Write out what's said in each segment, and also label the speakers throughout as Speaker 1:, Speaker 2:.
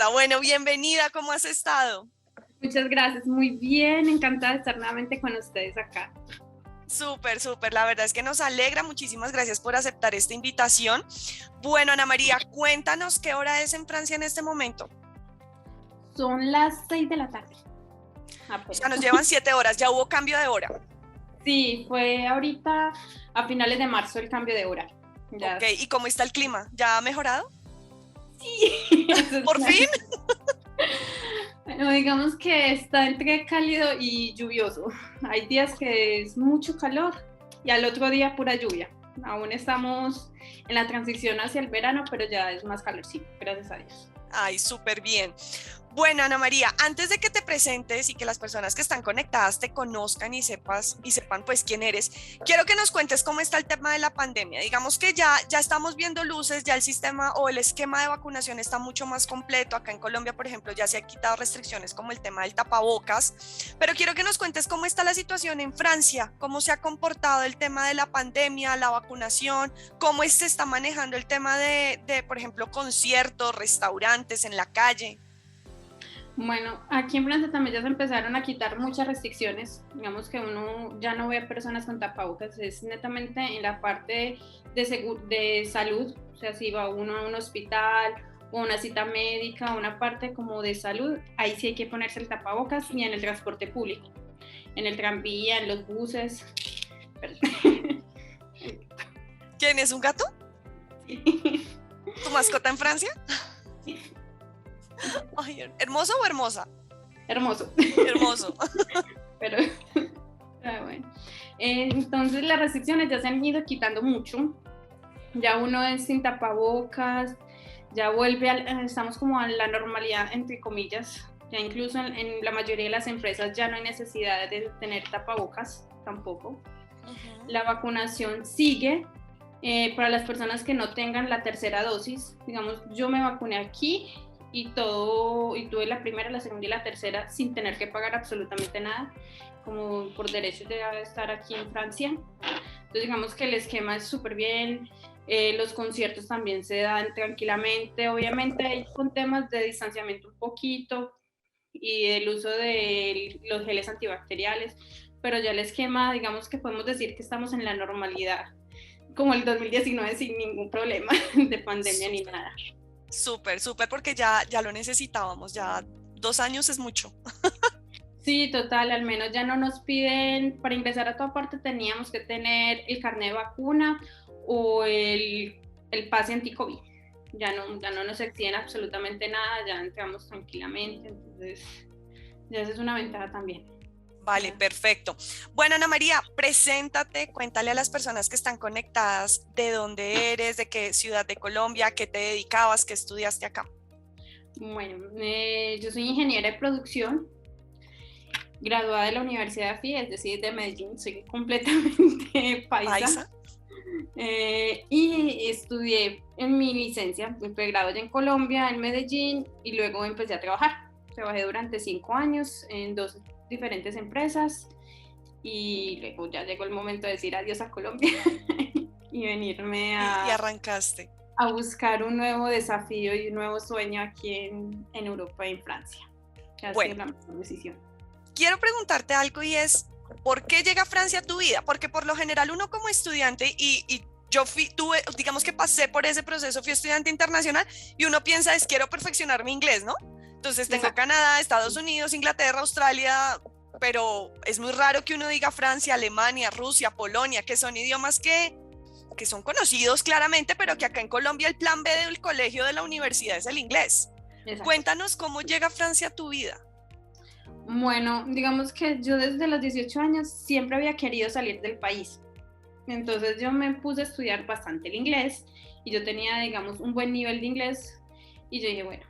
Speaker 1: encanta. Bueno, bienvenida, ¿cómo has estado?
Speaker 2: Muchas gracias, muy bien, encantada de estar nuevamente con ustedes acá.
Speaker 1: Súper, súper, la verdad es que nos alegra, muchísimas gracias por aceptar esta invitación. Bueno, Ana María, cuéntanos qué hora es en Francia en este momento.
Speaker 2: Son las 6 de la tarde.
Speaker 1: O sea,
Speaker 2: Apenas.
Speaker 1: nos llevan 7 horas, ya hubo cambio de hora.
Speaker 2: Sí, fue ahorita a finales de marzo el cambio de hora. Ya.
Speaker 1: Ok, ¿y cómo está el clima? ¿Ya ha mejorado?
Speaker 2: Sí, eso es
Speaker 1: ¿Por fin?
Speaker 2: bueno, digamos que está entre cálido y lluvioso. Hay días que es mucho calor y al otro día pura lluvia. Aún estamos en la transición hacia el verano, pero ya es más calorcito, gracias a Dios.
Speaker 1: Ay, súper bien. Bueno, Ana María, antes de que te presentes y que las personas que están conectadas te conozcan y sepan pues quién eres, quiero que nos cuentes cómo está el tema de la pandemia. Digamos que ya estamos viendo luces, ya el sistema o el esquema de vacunación está mucho más completo. Acá en Colombia, por ejemplo, ya se han quitado restricciones como el tema del tapabocas, pero quiero que nos cuentes cómo está la situación en Francia, cómo se ha comportado el tema de la pandemia, la vacunación, cómo se está manejando el tema de por ejemplo, conciertos, restaurantes en la calle.
Speaker 2: Bueno, aquí en Francia también ya se empezaron a quitar muchas restricciones. Digamos que uno ya no ve a personas con tapabocas, es netamente en la parte de salud. O sea, si va uno a un hospital o una cita médica, una parte como de salud, ahí sí hay que ponerse el tapabocas y en el transporte público, en el tranvía, en los buses.
Speaker 1: ¿Quién es un gato? ¿Tu mascota en Francia? Ay, ¿hermoso o hermosa?
Speaker 2: Hermoso.
Speaker 1: Hermoso.
Speaker 2: Pero bueno. Entonces las restricciones ya se han ido quitando mucho. Ya uno es sin tapabocas, ya estamos como a la normalidad, entre comillas. Ya incluso en la mayoría de las empresas ya no hay necesidad de tener tapabocas tampoco. La vacunación sigue. Para las personas que no tengan la tercera dosis, digamos, yo me vacuné aquí y tuve la primera, la segunda y la tercera sin tener que pagar absolutamente nada, como por derecho de estar aquí en Francia. Entonces digamos que el esquema es súper bien, los conciertos también se dan tranquilamente, obviamente hay con temas de distanciamiento un poquito y el uso de los geles antibacteriales, pero ya el esquema, digamos que podemos decir que estamos en la normalidad, como el 2019 sin ningún problema de pandemia ni
Speaker 1: Súper,
Speaker 2: nada.
Speaker 1: súper, súper, porque ya lo necesitábamos, ya 2 años es mucho.
Speaker 2: Sí, total, al menos ya no nos piden, para ingresar a toda parte teníamos que tener el carnet de vacuna o el pase anti-COVID. Ya no nos exigen absolutamente nada, ya entramos tranquilamente, entonces ya esa es una ventaja también.
Speaker 1: Vale, perfecto. Bueno, Ana María, preséntate, cuéntale a las personas que están conectadas de dónde eres, de qué ciudad de Colombia, qué te dedicabas, qué estudiaste acá.
Speaker 2: Bueno, yo soy ingeniera de producción, graduada de la Universidad de AFI, es decir, de Medellín, soy completamente paisa.
Speaker 1: Paisa.
Speaker 2: Y estudié en mi licencia, mi pregrado ya en Colombia, en Medellín, y luego empecé a trabajar. Trabajé durante 5 años en 2 diferentes empresas y luego ya llegó el momento de decir adiós a Colombia y venirme
Speaker 1: Y arrancaste.
Speaker 2: a buscar un nuevo desafío y un nuevo sueño aquí en Europa y en Francia. Que ha sido
Speaker 1: Bueno,
Speaker 2: la mejor decisión.
Speaker 1: quiero preguntarte algo y es, ¿por qué llega Francia a tu vida? Porque por lo general uno como estudiante y yo digamos que pasé por ese proceso, fui estudiante internacional y uno piensa es quiero perfeccionar mi inglés, ¿no? Entonces tengo
Speaker 2: Exacto.
Speaker 1: Canadá, Estados Unidos, Inglaterra, Australia, pero es muy raro que uno diga Francia, Alemania, Rusia, Polonia, que son idiomas que son conocidos claramente, pero que acá en Colombia el plan B del colegio de la universidad es el inglés.
Speaker 2: Exacto.
Speaker 1: Cuéntanos cómo llega Francia a tu vida.
Speaker 2: Bueno, digamos que yo desde los 18 años siempre había querido salir del país. Entonces yo me puse a estudiar bastante el inglés y yo tenía, digamos, un buen nivel de inglés y yo dije, bueno,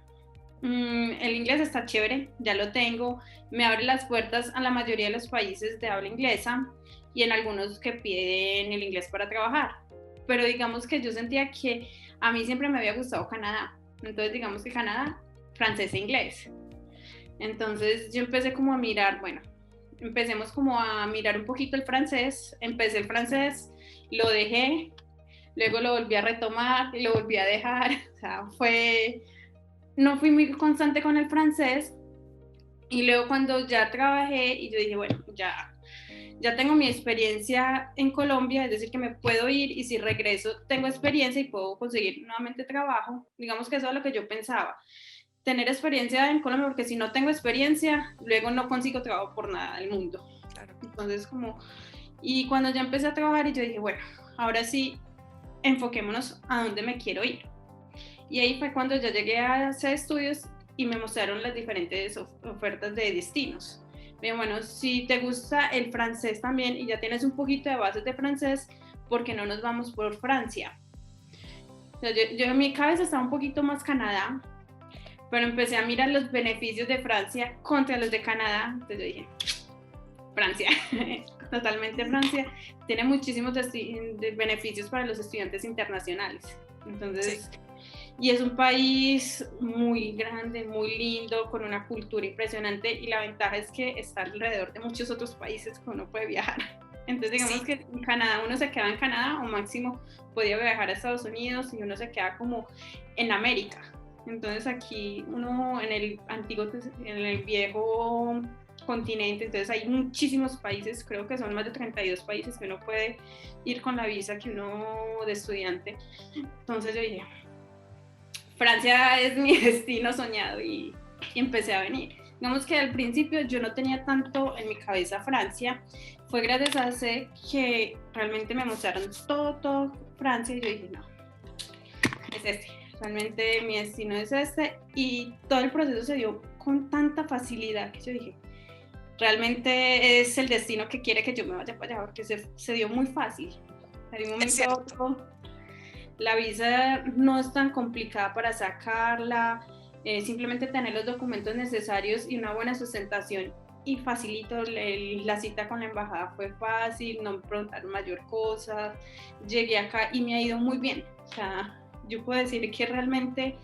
Speaker 2: el inglés está chévere, ya lo tengo, me abre las puertas a la mayoría de los países de habla inglesa y en algunos que piden el inglés para trabajar. Pero digamos que yo sentía que a mí siempre me había gustado Canadá. Entonces digamos que Canadá, francés e inglés. Entonces yo empecé como a mirar, bueno, empecemos como a mirar un poquito el francés, empecé el francés, lo dejé, luego lo volví a retomar y lo volví a dejar, o sea, fue no fui muy constante con el francés y luego cuando ya trabajé y yo dije, bueno, ya tengo mi experiencia en Colombia, es decir, que me puedo ir y si regreso tengo experiencia y puedo conseguir nuevamente trabajo. Digamos que eso es lo que yo pensaba, tener experiencia en Colombia, porque si no tengo experiencia, luego no consigo trabajo por nada del mundo.
Speaker 1: Claro.
Speaker 2: Entonces, y cuando ya empecé a trabajar y yo dije, bueno, ahora sí, enfoquémonos a dónde me quiero ir. Y ahí fue cuando ya llegué a hacer estudios y me mostraron las diferentes ofertas de destinos. Bien, bueno, si te gusta el francés también y ya tienes un poquito de bases de francés, ¿por qué no nos vamos por Francia? O sea, yo en mi cabeza estaba un poquito más Canadá, pero empecé a mirar los beneficios de Francia contra los de Canadá. Entonces yo dije, Francia, totalmente Francia. Tiene muchísimos beneficios para los estudiantes internacionales. Entonces, sí. Y es un país muy grande, muy lindo, con una cultura impresionante y la ventaja es que está alrededor de muchos otros países que uno puede viajar. Entonces digamos sí. Que en Canadá uno se queda en Canadá o máximo podía viajar a Estados Unidos y uno se queda como en América. Entonces aquí uno en el viejo continente, entonces hay muchísimos países, creo que son más de 32 países que uno puede ir con la visa que uno de estudiante. Entonces yo dije, Francia es mi destino soñado y empecé a venir. Digamos que al principio yo no tenía tanto en mi cabeza Francia, fue gracias a ese que realmente me mostraron todo Francia y yo dije, no, es este, realmente mi destino es este y todo el proceso se dio con tanta facilidad que yo dije, realmente es el destino que quiere que yo me vaya para allá porque se dio muy fácil. De un momento a otro, la visa no es tan complicada para sacarla, simplemente tener los documentos necesarios y una buena sustentación y facilito. La cita con la embajada fue fácil, no me preguntaron mayor cosa, llegué acá y me ha ido muy bien. O sea, yo puedo decir que realmente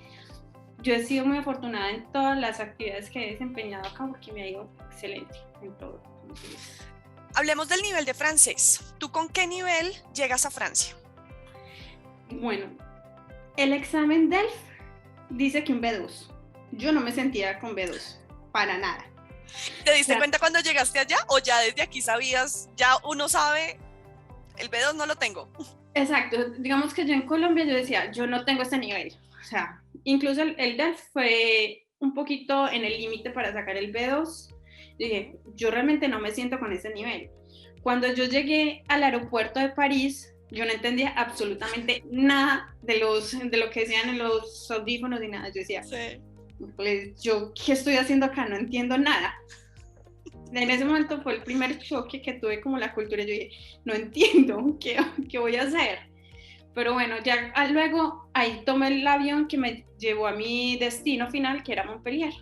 Speaker 2: yo he sido muy afortunada en todas las actividades que he desempeñado acá porque me ha ido excelente en todo. Entonces,
Speaker 1: hablemos del nivel de francés. ¿Tú con qué nivel llegas a Francia?
Speaker 2: Bueno, el examen DELF dice que un B2. Yo no me sentía con B2, para nada.
Speaker 1: ¿Te diste cuenta cuando llegaste allá o ya desde aquí sabías, ya uno sabe, el B2 no lo tengo?
Speaker 2: Exacto, digamos que yo en Colombia yo decía, yo no tengo este nivel. O sea, incluso el DELF fue un poquito en el límite para sacar el B2. Dije, yo realmente no me siento con ese nivel. Cuando yo llegué al aeropuerto de París, yo no entendía absolutamente nada de lo que decían en los audífonos ni nada. Yo decía, sí. Pues yo, ¿qué estoy haciendo acá? No entiendo nada. En ese momento fue el primer choque que tuve como la cultura. Yo dije, no entiendo, ¿qué voy a hacer? Pero bueno, ya luego ahí tomé el avión que me llevó a mi destino final, que era Montpellier.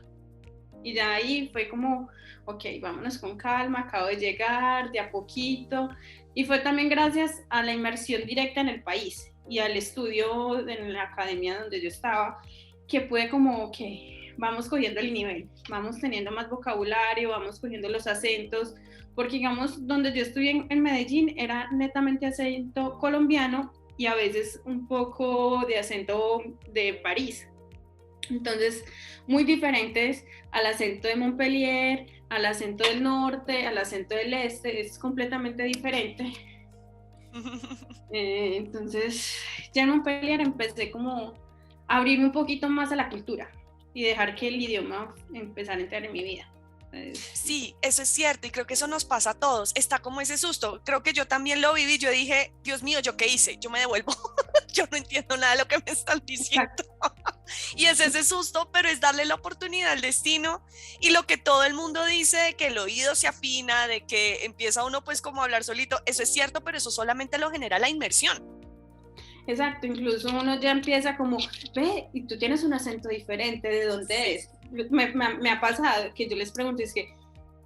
Speaker 2: Y ya ahí fue como, ok, vámonos con calma, acabo de llegar, de a poquito. Y fue también gracias a la inmersión directa en el país y al estudio en la academia donde yo estaba, que pude como, ok, vamos cogiendo el nivel, vamos teniendo más vocabulario, vamos cogiendo los acentos, porque digamos, donde yo estuve en Medellín era netamente acento colombiano y a veces un poco de acento de París. Entonces, muy diferentes al acento de Montpellier, al acento del norte, al acento del este, es completamente diferente. Entonces, ya en Montpellier empecé como a abrirme un poquito más a la cultura y dejar que el idioma empezara a entrar en mi vida.
Speaker 1: Sí, eso es cierto y creo que eso nos pasa a todos, está como ese susto, creo que yo también lo viví, yo dije, Dios mío, ¿yo qué hice? Yo me devuelvo, yo no entiendo nada de lo que me están diciendo. Y es ese susto, pero es darle la oportunidad al destino y lo que todo el mundo dice de que el oído se afina, de que empieza uno pues como a hablar solito, eso es cierto, pero eso solamente lo genera la inmersión.
Speaker 2: Exacto, incluso uno ya empieza como, ve, y tú tienes un acento diferente, ¿de dónde eres? Me ha pasado que yo les pregunto, es que,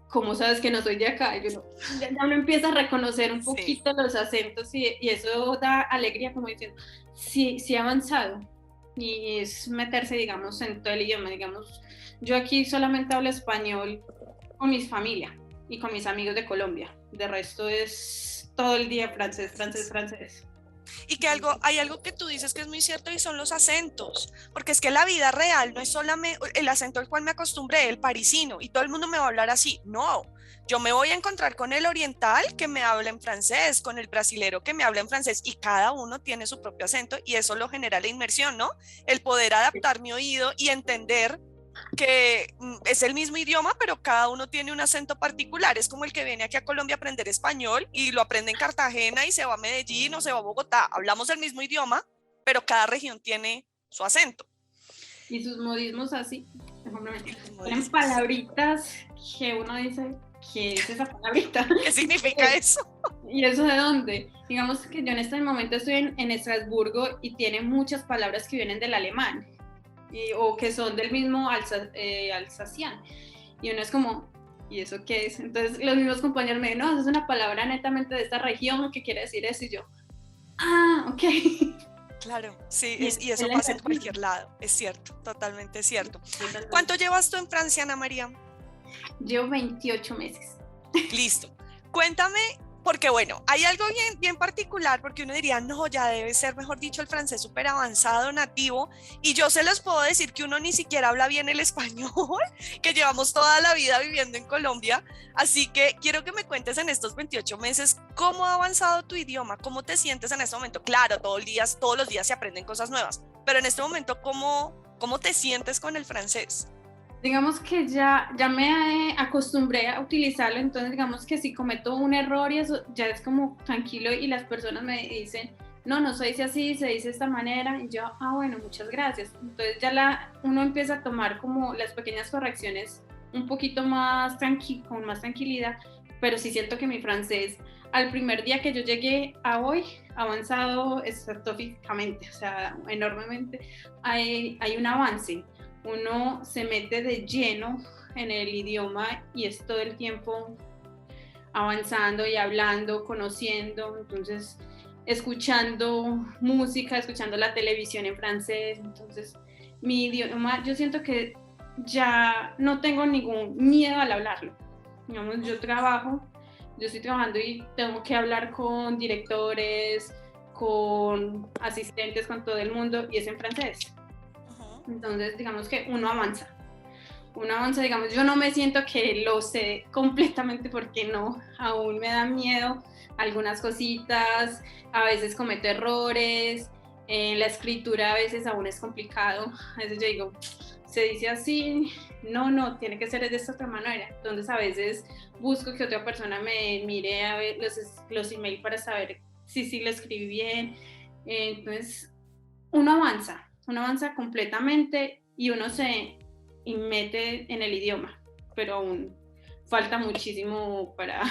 Speaker 2: ¿cómo sabes que no soy de acá? Y yo ya uno empieza a reconocer un poquito los acentos y eso da alegría, como diciendo, sí he avanzado. Y es meterse, digamos, en todo el idioma, digamos, yo aquí solamente hablo español con mi familia y con mis amigos de Colombia, de resto es todo el día francés.
Speaker 1: Y que hay algo que tú dices que es muy cierto y son los acentos, porque es que la vida real no es solamente el acento al cual me acostumbré, el parisino, y todo el mundo me va a hablar así. No, yo me voy a encontrar con el oriental que me habla en francés, con el brasilero que me habla en francés, y cada uno tiene su propio acento y eso lo genera la inmersión, ¿no? El poder adaptar mi oído y entender que es el mismo idioma, pero cada uno tiene un acento particular. Es como el que viene aquí a Colombia a aprender español y lo aprende en Cartagena y se va a Medellín o se va a Bogotá. Hablamos el mismo idioma, pero cada región tiene su acento.
Speaker 2: Y sus modismos así, eran palabritas que uno dice, ¿qué es esa palabrita?
Speaker 1: ¿Qué significa eso?
Speaker 2: ¿Y eso de dónde? Digamos que yo en este momento estoy en Estrasburgo y tiene muchas palabras que vienen del alemán. O que son del mismo alsaciano. Y uno es como, ¿y eso qué es? Entonces los mismos compañeros me dicen, no, eso es una palabra netamente de esta región, ¿qué quiere decir eso? Y yo, ok.
Speaker 1: Claro, sí, y eso pasa en cualquier lado, es cierto, totalmente cierto. ¿Cuánto llevas tú en Francia, Ana María?
Speaker 2: Llevo 28 meses.
Speaker 1: Listo. Cuéntame, porque bueno, hay algo bien particular, porque uno diría, no, ya debe ser, mejor dicho, el francés súper avanzado, nativo, y yo se los puedo decir que uno ni siquiera habla bien el español, que llevamos toda la vida viviendo en Colombia, así que quiero que me cuentes en estos 28 meses cómo ha avanzado tu idioma, cómo te sientes en este momento. Claro, todos los días se aprenden cosas nuevas, pero en este momento, ¿cómo te sientes con el francés?
Speaker 2: Digamos que ya me acostumbré a utilizarlo, entonces digamos que si cometo un error y eso ya es como tranquilo y las personas me dicen, no se dice así, se dice de esta manera, y yo, bueno, muchas gracias. Entonces ya uno empieza a tomar como las pequeñas correcciones un poquito más con más tranquilidad, pero sí siento que mi francés, al primer día que yo llegué a hoy, ha avanzado estratosféricamente, o sea, enormemente, hay un avance. Uno se mete de lleno en el idioma y es todo el tiempo avanzando y hablando, conociendo, entonces escuchando música, escuchando la televisión en francés, entonces mi idioma, yo siento que ya no tengo ningún miedo al hablarlo. Digamos, yo estoy trabajando y tengo que hablar con directores, con asistentes, con todo el mundo y es en francés. Entonces, digamos que uno avanza, digamos, yo no me siento que lo sé completamente porque no, aún me da miedo algunas cositas, a veces cometo errores, la escritura a veces aún es complicado, a veces yo digo, se dice así, no, tiene que ser de esta otra manera, entonces a veces busco que otra persona me mire a ver los emails para saber si lo escribí bien, entonces uno avanza completamente y uno se mete en el idioma, pero aún falta muchísimo para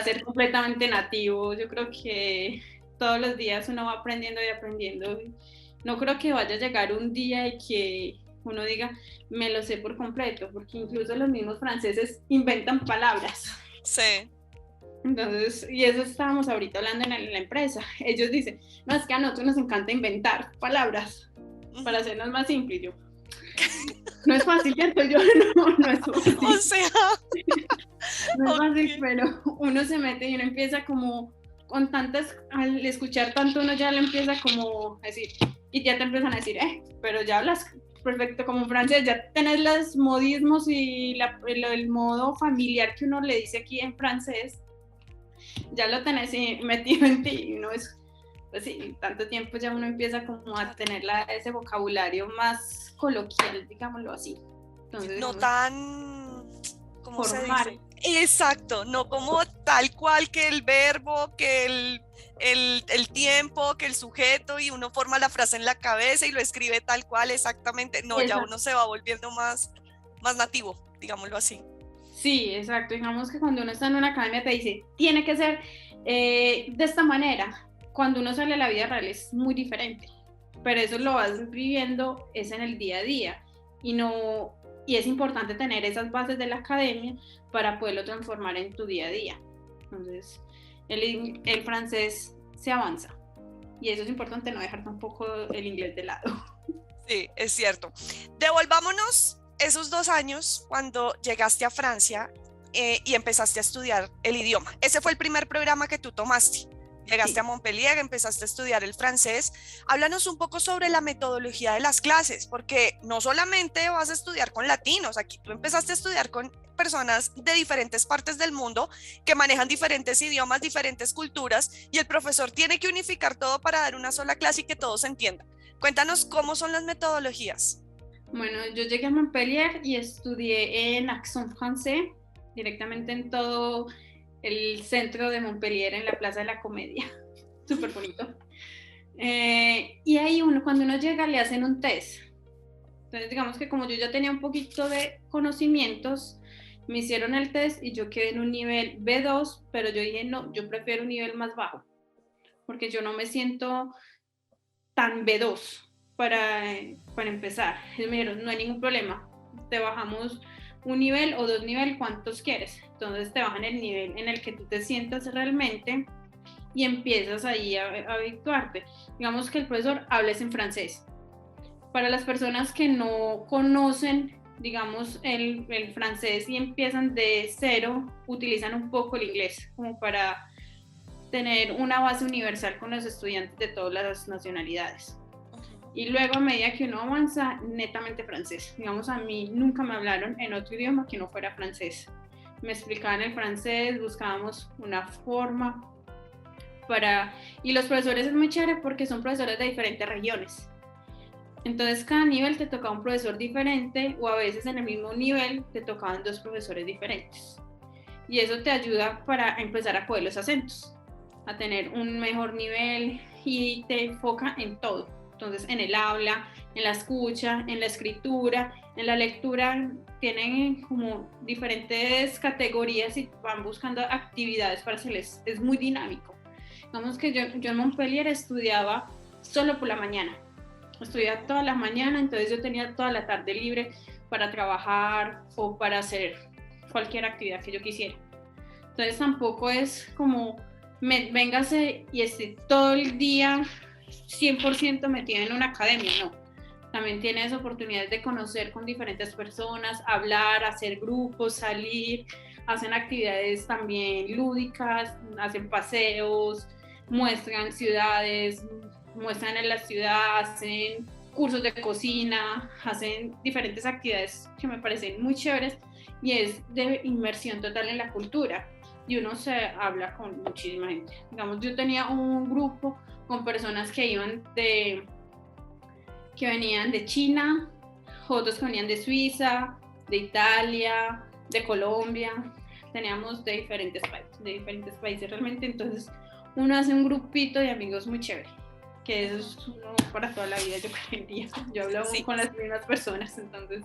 Speaker 2: ser completamente nativo. Yo creo que todos los días uno va aprendiendo y aprendiendo. No creo que vaya a llegar un día y que uno diga, me lo sé por completo, porque incluso los mismos franceses inventan palabras.
Speaker 1: Sí.
Speaker 2: Entonces, y eso estábamos ahorita hablando en la empresa. Ellos dicen, no, es que a nosotros nos encanta inventar palabras para hacernos más simples. Yo, no es fácil, ¿cierto? Yo, no es fácil.
Speaker 1: O sea,
Speaker 2: no es fácil, pero uno se mete y uno empieza como con tantas, al escuchar tanto uno ya le empieza como a decir, y ya te empiezan a decir, pero ya hablas perfecto como francés, ya tenés los modismos y el modo familiar que uno le dice aquí en francés, ya lo tenés metido en ti y uno es, pues sí, tanto tiempo ya uno empieza como a tener ese vocabulario más coloquial, digámoslo así. Entonces,
Speaker 1: no tan, ¿cómo
Speaker 2: formal.
Speaker 1: se dice? Exacto, no como tal cual que el verbo, que el tiempo, que el sujeto y uno forma la frase en la cabeza y lo escribe tal cual exactamente, no, exacto. Ya uno se va volviendo más nativo, digámoslo así.
Speaker 2: Sí, exacto, digamos que cuando uno está en una academia te dice, tiene que ser de esta manera, cuando uno sale a la vida real es muy diferente, pero eso lo vas viviendo es en el día a día y es importante tener esas bases de la academia para poderlo transformar en tu día a día. Entonces, el francés se avanza y eso es importante, no dejar tampoco el inglés de lado.
Speaker 1: Sí, es cierto. Devolvámonos esos 2 años cuando llegaste a Francia y empezaste a estudiar el idioma. Ese fue el primer programa que tú tomaste. Llegaste
Speaker 2: Sí.
Speaker 1: a Montpellier, empezaste a estudiar el francés. Háblanos un poco sobre la metodología de las clases, porque no solamente vas a estudiar con latinos, aquí tú empezaste a estudiar con personas de diferentes partes del mundo que manejan diferentes idiomas, diferentes culturas, y el profesor tiene que unificar todo para dar una sola clase y que todos entiendan. Cuéntanos cómo son las metodologías.
Speaker 2: Bueno, yo llegué a Montpellier y estudié en Aix-en Français, directamente en todo el centro de Montpellier, en la Plaza de la Comedia. Súper bonito. Y ahí cuando uno llega, le hacen un test. Entonces, digamos que como yo ya tenía un poquito de conocimientos, me hicieron el test y yo quedé en un nivel B2, pero yo dije, no, yo prefiero un nivel más bajo, porque yo no me siento tan B2 para empezar. Y me dijeron, no hay ningún problema, te bajamos un nivel o dos niveles, ¿cuántos quieres? Entonces te bajan el nivel en el que tú te sientas realmente y empiezas ahí a habituarte. Digamos que el profesor hables en francés. Para las personas que no conocen, digamos, el francés y empiezan de cero, utilizan un poco el inglés como para tener una base universal con los estudiantes de todas las nacionalidades. Y luego a medida que uno avanza, netamente francés. Digamos, a mí nunca me hablaron en otro idioma que no fuera francés. Me explicaban el francés, buscábamos una forma para... Y los profesores es muy chévere porque son profesores de diferentes regiones. Entonces cada nivel te tocaba un profesor diferente o a veces en el mismo nivel te tocaban dos profesores diferentes. Y eso te ayuda para empezar a coger los acentos, a tener un mejor nivel y te enfoca en todo. Entonces en el habla, en la escucha, en la escritura, en la lectura, tienen como diferentes categorías y van buscando actividades para hacerles. Es muy dinámico. Digamos que yo en Montpellier estudiaba solo por la mañana. Estudiaba toda la mañana, entonces yo tenía toda la tarde libre para trabajar o para hacer cualquier actividad que yo quisiera. Entonces tampoco es como véngase y esté todo el día 100% metida en una academia, no. También tienes oportunidades de conocer con diferentes personas, hablar, hacer grupos, salir, hacen actividades también lúdicas, hacen paseos, muestran ciudades, muestran en la ciudad, hacen cursos de cocina, hacen diferentes actividades que me parecen muy chéveres y es de inmersión total en la cultura y uno se habla con muchísima gente. Digamos, yo tenía un grupo con personas que venían de China, otros que venían de Suiza, de Italia, de Colombia, teníamos de diferentes países realmente, entonces uno hace un grupito de amigos muy chévere, que es uno para toda la vida, yo creería. Yo hablo
Speaker 1: Sí.
Speaker 2: con las mismas personas, entonces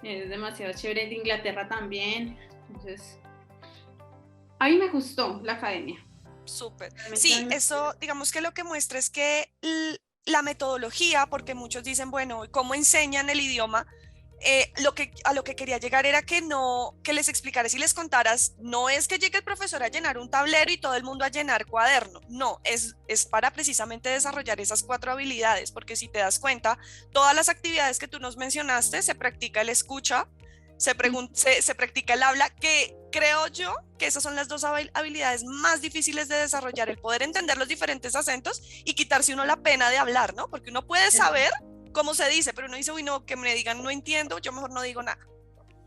Speaker 2: es demasiado chévere. De Inglaterra también, entonces a mí me gustó la academia.
Speaker 1: Súper. Sí, eso digamos que lo que muestra es que la metodología, porque muchos dicen, bueno, ¿cómo enseñan el idioma? A lo que quería llegar era que no, que les explicaras y les contaras, no es que llegue el profesor a llenar un tablero y todo el mundo a llenar cuaderno, no, es para precisamente desarrollar esas 4 habilidades, porque si te das cuenta, todas las actividades que tú nos mencionaste, se practica el escucha, se practica el habla, que creo yo que esas son las 2 habilidades más difíciles de desarrollar, el poder entender los diferentes acentos y quitarse uno la pena de hablar, ¿no? Porque uno puede saber cómo se dice, pero uno dice, uy, no, que me digan no entiendo, yo mejor no digo nada.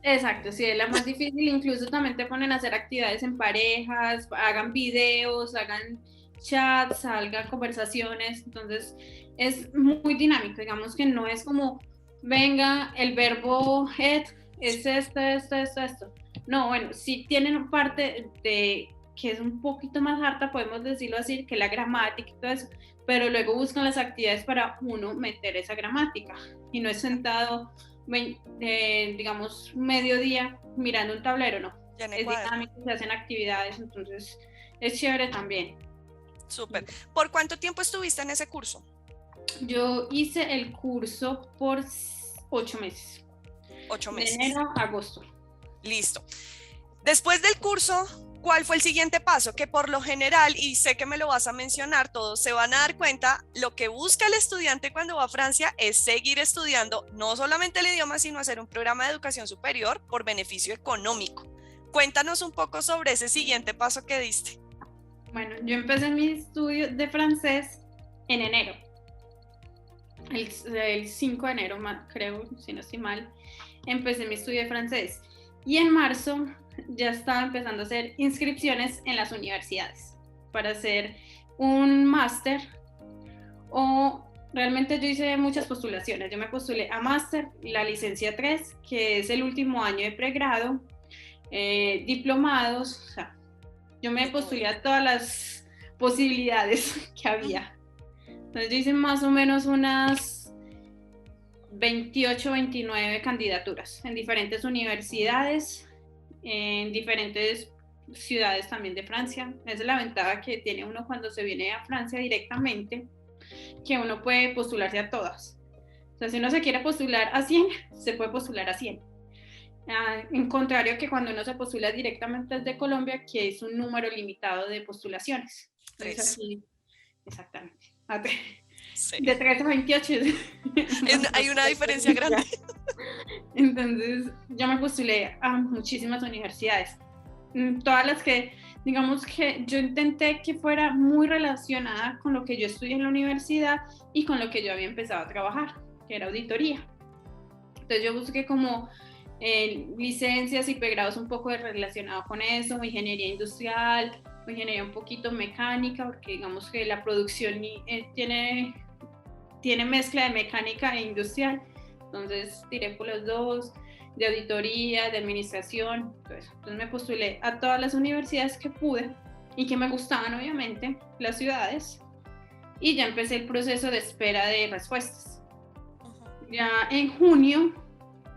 Speaker 2: Exacto, sí, es la más difícil. Incluso también te ponen a hacer actividades en parejas, hagan videos, hagan chats, hagan conversaciones. Entonces es muy dinámico. Digamos que no es como, venga, el verbo es esto. No, bueno, sí tienen parte de que es un poquito más harta, podemos decirlo así, que la gramática y todo eso, pero luego buscan las actividades para uno meter esa gramática y no es sentado digamos, mediodía mirando un tablero, no. Es dinámico, se hacen actividades, entonces es chévere también.
Speaker 1: Súper. ¿Por cuánto tiempo estuviste en ese curso?
Speaker 2: Yo hice el curso por 8 meses.
Speaker 1: 8 meses.
Speaker 2: De enero a agosto.
Speaker 1: Listo. Después del curso, ¿cuál fue el siguiente paso? Que por lo general, y sé que me lo vas a mencionar, todos se van a dar cuenta, lo que busca el estudiante cuando va a Francia es seguir estudiando no solamente el idioma, sino hacer un programa de educación superior por beneficio económico. Cuéntanos un poco sobre ese siguiente paso que diste.
Speaker 2: Bueno, yo empecé mi estudio de francés en enero, el 5 de enero, creo, si no estoy mal, empecé mi estudio de francés. Y en marzo ya estaba empezando a hacer inscripciones en las universidades para hacer un máster, o realmente yo hice muchas postulaciones. Yo me postulé a máster, la licencia 3, que es el último año de pregrado, diplomados, o sea, yo me postulé a todas las posibilidades que había. Entonces yo hice más o menos unas 28, 29 candidaturas en diferentes universidades, en diferentes ciudades también de Francia. Esa es la ventaja que tiene uno cuando se viene a Francia directamente, que uno puede postularse a todas. O sea, si uno se quiere postular a 100, se puede postular a 100. En contrario que cuando uno se postula directamente desde Colombia, que es un número limitado de postulaciones. Entonces, aquí, exactamente. Sí. De 3 a 28.
Speaker 1: Hay una diferencia grande.
Speaker 2: Entonces, yo me postulé a muchísimas universidades. Todas las que, digamos que yo intenté que fuera muy relacionada con lo que yo estudié en la universidad y con lo que yo había empezado a trabajar, que era auditoría. Entonces, yo busqué como licencias y pregrados un poco relacionados con eso, ingeniería industrial, ingeniería un poquito mecánica, porque digamos que la producción tiene mezcla de mecánica e industrial, entonces tiré por los dos, de auditoría, de administración, todo eso. Entonces me postulé a todas las universidades que pude y que me gustaban, obviamente, las ciudades, y ya empecé el proceso de espera de respuestas. Ya en junio,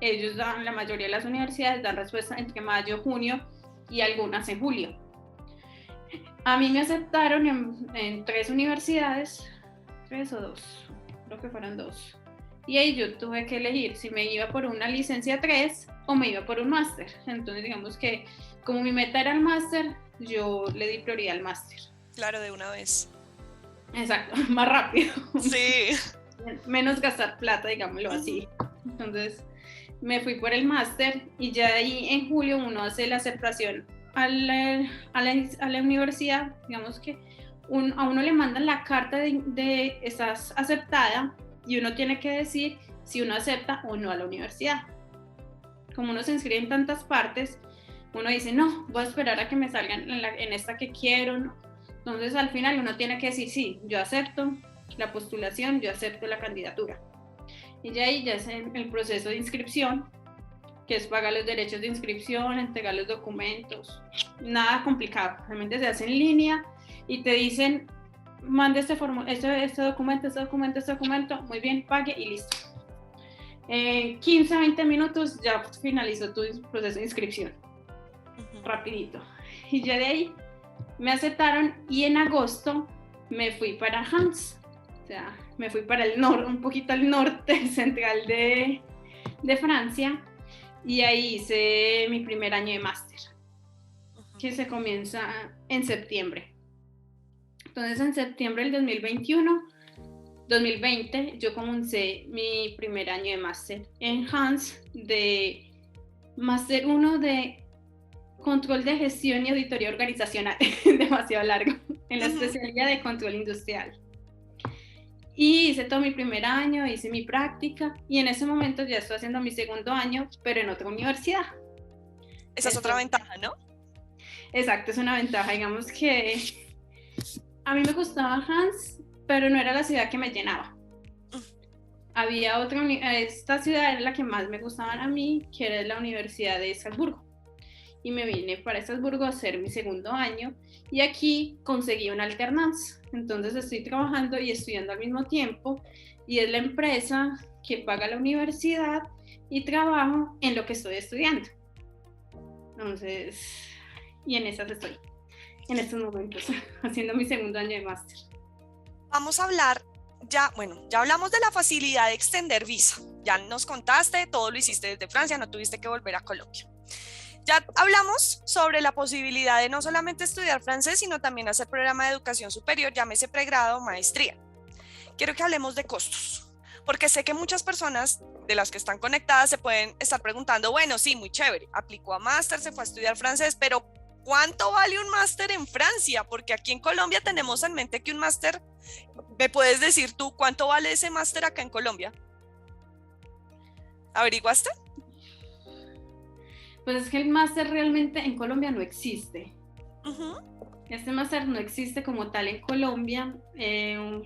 Speaker 2: ellos dan, la mayoría de las universidades dan respuesta entre mayo, junio y algunas en julio. A mí me aceptaron en 3 universidades, 3 o 2, creo que fueron 2. Y ahí yo tuve que elegir si me iba por una licencia 3 o me iba por un máster. Entonces digamos que como mi meta era el máster, yo le di prioridad al máster.
Speaker 1: Claro, de una vez.
Speaker 2: Exacto, más rápido.
Speaker 1: Sí.
Speaker 2: Menos gastar plata, digámoslo así. Entonces me fui por el máster y ya ahí en julio uno hace la aceptación a la universidad. Digamos que a uno le mandan la carta de estás aceptada y uno tiene que decir si uno acepta o no a la universidad. Como uno se inscribe en tantas partes, uno dice, no, voy a esperar a que me salgan en esta que quiero, ¿no? Entonces al final uno tiene que decir, sí, yo acepto la postulación, yo acepto la candidatura. Y ya ahí ya es el proceso de inscripción, que es pagar los derechos de inscripción, entregar los documentos, nada complicado, realmente se hace en línea y te dicen, mande este documento, muy bien, pague y listo. 15 a 20 minutos ya finalizó tu proceso de inscripción, rapidito. Y ya de ahí me aceptaron y en agosto me fui para Hans, o sea, me fui para el norte, un poquito al norte central de Francia, y ahí hice mi primer año de máster, que se comienza en septiembre. Entonces en septiembre del 2020 yo comencé mi primer año de máster en Hans, de máster 1 de control de gestión y auditoría organizacional, demasiado largo, en la especialidad de control industrial. Y hice todo mi primer año, hice mi práctica y en ese momento ya estoy haciendo mi segundo año, pero en otra universidad.
Speaker 1: Esa es otra ventaja, ¿no?
Speaker 2: Exacto, es una ventaja. Digamos que a mí me gustaba Hans, pero no era la ciudad que me llenaba. Había esta ciudad era la que más me gustaba a mí, que era la Universidad de Salzburgo. Y me vine para Salzburgo a hacer mi segundo año y aquí conseguí una alternancia. Entonces estoy trabajando y estudiando al mismo tiempo y es la empresa que paga la universidad y trabajo en lo que estoy estudiando. Entonces, y en esas estoy, en estos momentos, haciendo mi segundo año de máster.
Speaker 1: Vamos a hablar, ya hablamos de la facilidad de extender visa. Ya nos contaste, todo lo hiciste desde Francia, no tuviste que volver a Colombia. Ya hablamos sobre la posibilidad de no solamente estudiar francés, sino también hacer programa de educación superior, llámese pregrado o maestría. Quiero que hablemos de costos, porque sé que muchas personas de las que están conectadas se pueden estar preguntando, bueno, sí, muy chévere, aplicó a máster, se fue a estudiar francés, pero ¿cuánto vale un máster en Francia? Porque aquí en Colombia tenemos en mente que un máster, ¿me puedes decir tú cuánto vale ese máster acá en Colombia? ¿Averiguaste?
Speaker 2: Pues es que el máster realmente en Colombia no existe.
Speaker 1: Uh-huh.
Speaker 2: Este máster no existe como tal en Colombia.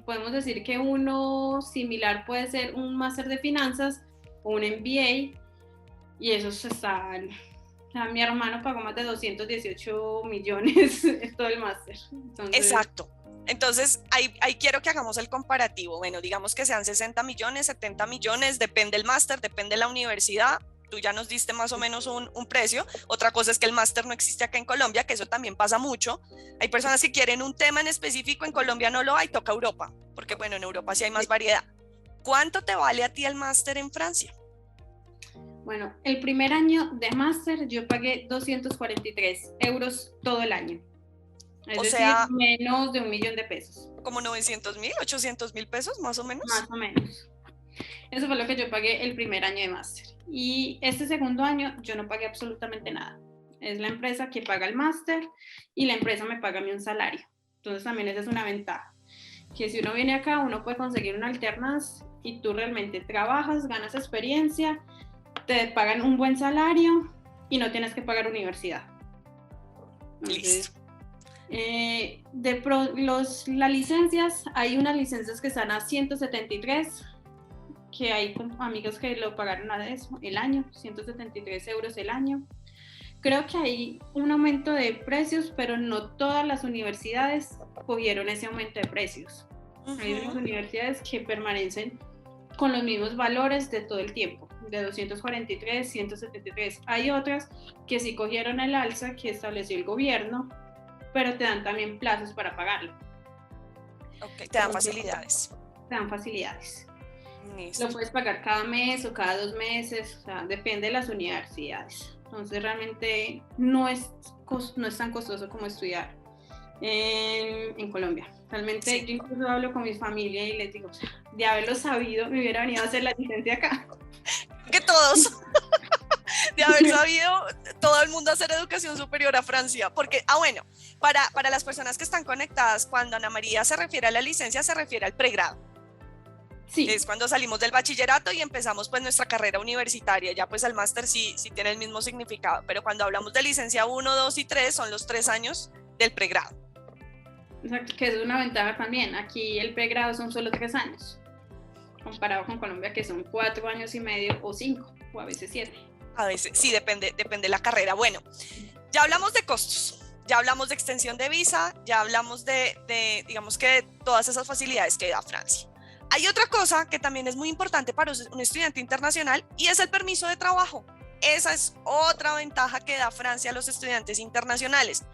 Speaker 2: Podemos decir que uno similar puede ser un máster de finanzas o un MBA, y esos están... O sea, mi hermano pagó más de 218 millones todo el máster. Entonces...
Speaker 1: Exacto. Entonces, ahí quiero que hagamos el comparativo. Bueno, digamos que sean 60 millones, 70 millones, depende del máster, depende de la universidad. Tú ya nos diste más o menos un precio. Otra cosa es que el máster no existe acá en Colombia, que eso también pasa mucho. Hay personas que quieren un tema en específico, en Colombia no lo hay, toca Europa, porque bueno, en Europa sí hay más variedad. ¿Cuánto te vale a ti el máster en Francia?
Speaker 2: Bueno, el primer año de máster yo pagué 243 euros todo el año. Es decir, menos de 1 millón de pesos.
Speaker 1: ¿Como 900.000, 800.000 pesos más o menos?
Speaker 2: Más o menos. Eso fue lo que yo pagué el primer año de máster. Y este segundo año yo no pagué absolutamente nada. Es la empresa que paga el máster y la empresa me paga a mí un salario. Entonces también esa es una ventaja. Que si uno viene acá, uno puede conseguir una alternanza y tú realmente trabajas, ganas experiencia, te pagan un buen salario y no tienes que pagar universidad. Entonces,
Speaker 1: listo.
Speaker 2: Las licencias, hay unas licencias que están a 173, que hay amigos que lo pagaron a eso el año, 173 euros el año. Creo que hay un aumento de precios, pero no todas las universidades cogieron ese aumento de precios. Uh-huh. Hay unas universidades que permanecen con los mismos valores de todo el tiempo, de 243, 173. Hay otras que sí cogieron el alza que estableció el gobierno, pero te dan también plazos para pagarlo.
Speaker 1: Ok, te dan facilidades.
Speaker 2: Te dan facilidades.
Speaker 1: Listo.
Speaker 2: Lo puedes pagar cada mes o cada 2 meses, o sea, depende de las universidades. Entonces realmente no es tan costoso como estudiar en Colombia. Realmente sí. Yo incluso hablo con mi familia y les digo, de haberlo sabido, me hubiera venido a hacer la licencia acá.
Speaker 1: Que todos. De haber sabido todo el mundo hacer educación superior a Francia, porque, bueno, para las personas que están conectadas, cuando Ana María se refiere a la licencia, se refiere al pregrado. Sí. Es cuando salimos del bachillerato y empezamos pues nuestra carrera universitaria, ya pues el máster sí tiene el mismo significado, pero cuando hablamos de licencia 1, 2 y 3 son los 3 años del pregrado.
Speaker 2: Exacto, que es una ventaja también, aquí el pregrado son solo 3 años, comparado con Colombia que son 4 años y medio o 5, o a veces 7.
Speaker 1: A veces, sí, depende de la carrera. Bueno, ya hablamos de costos, ya hablamos de extensión de visa, ya hablamos de digamos que todas esas facilidades que da Francia. Hay otra cosa que también es muy importante para un estudiante internacional y es el permiso de trabajo. Esa es otra ventaja que da Francia a los estudiantes internacionales.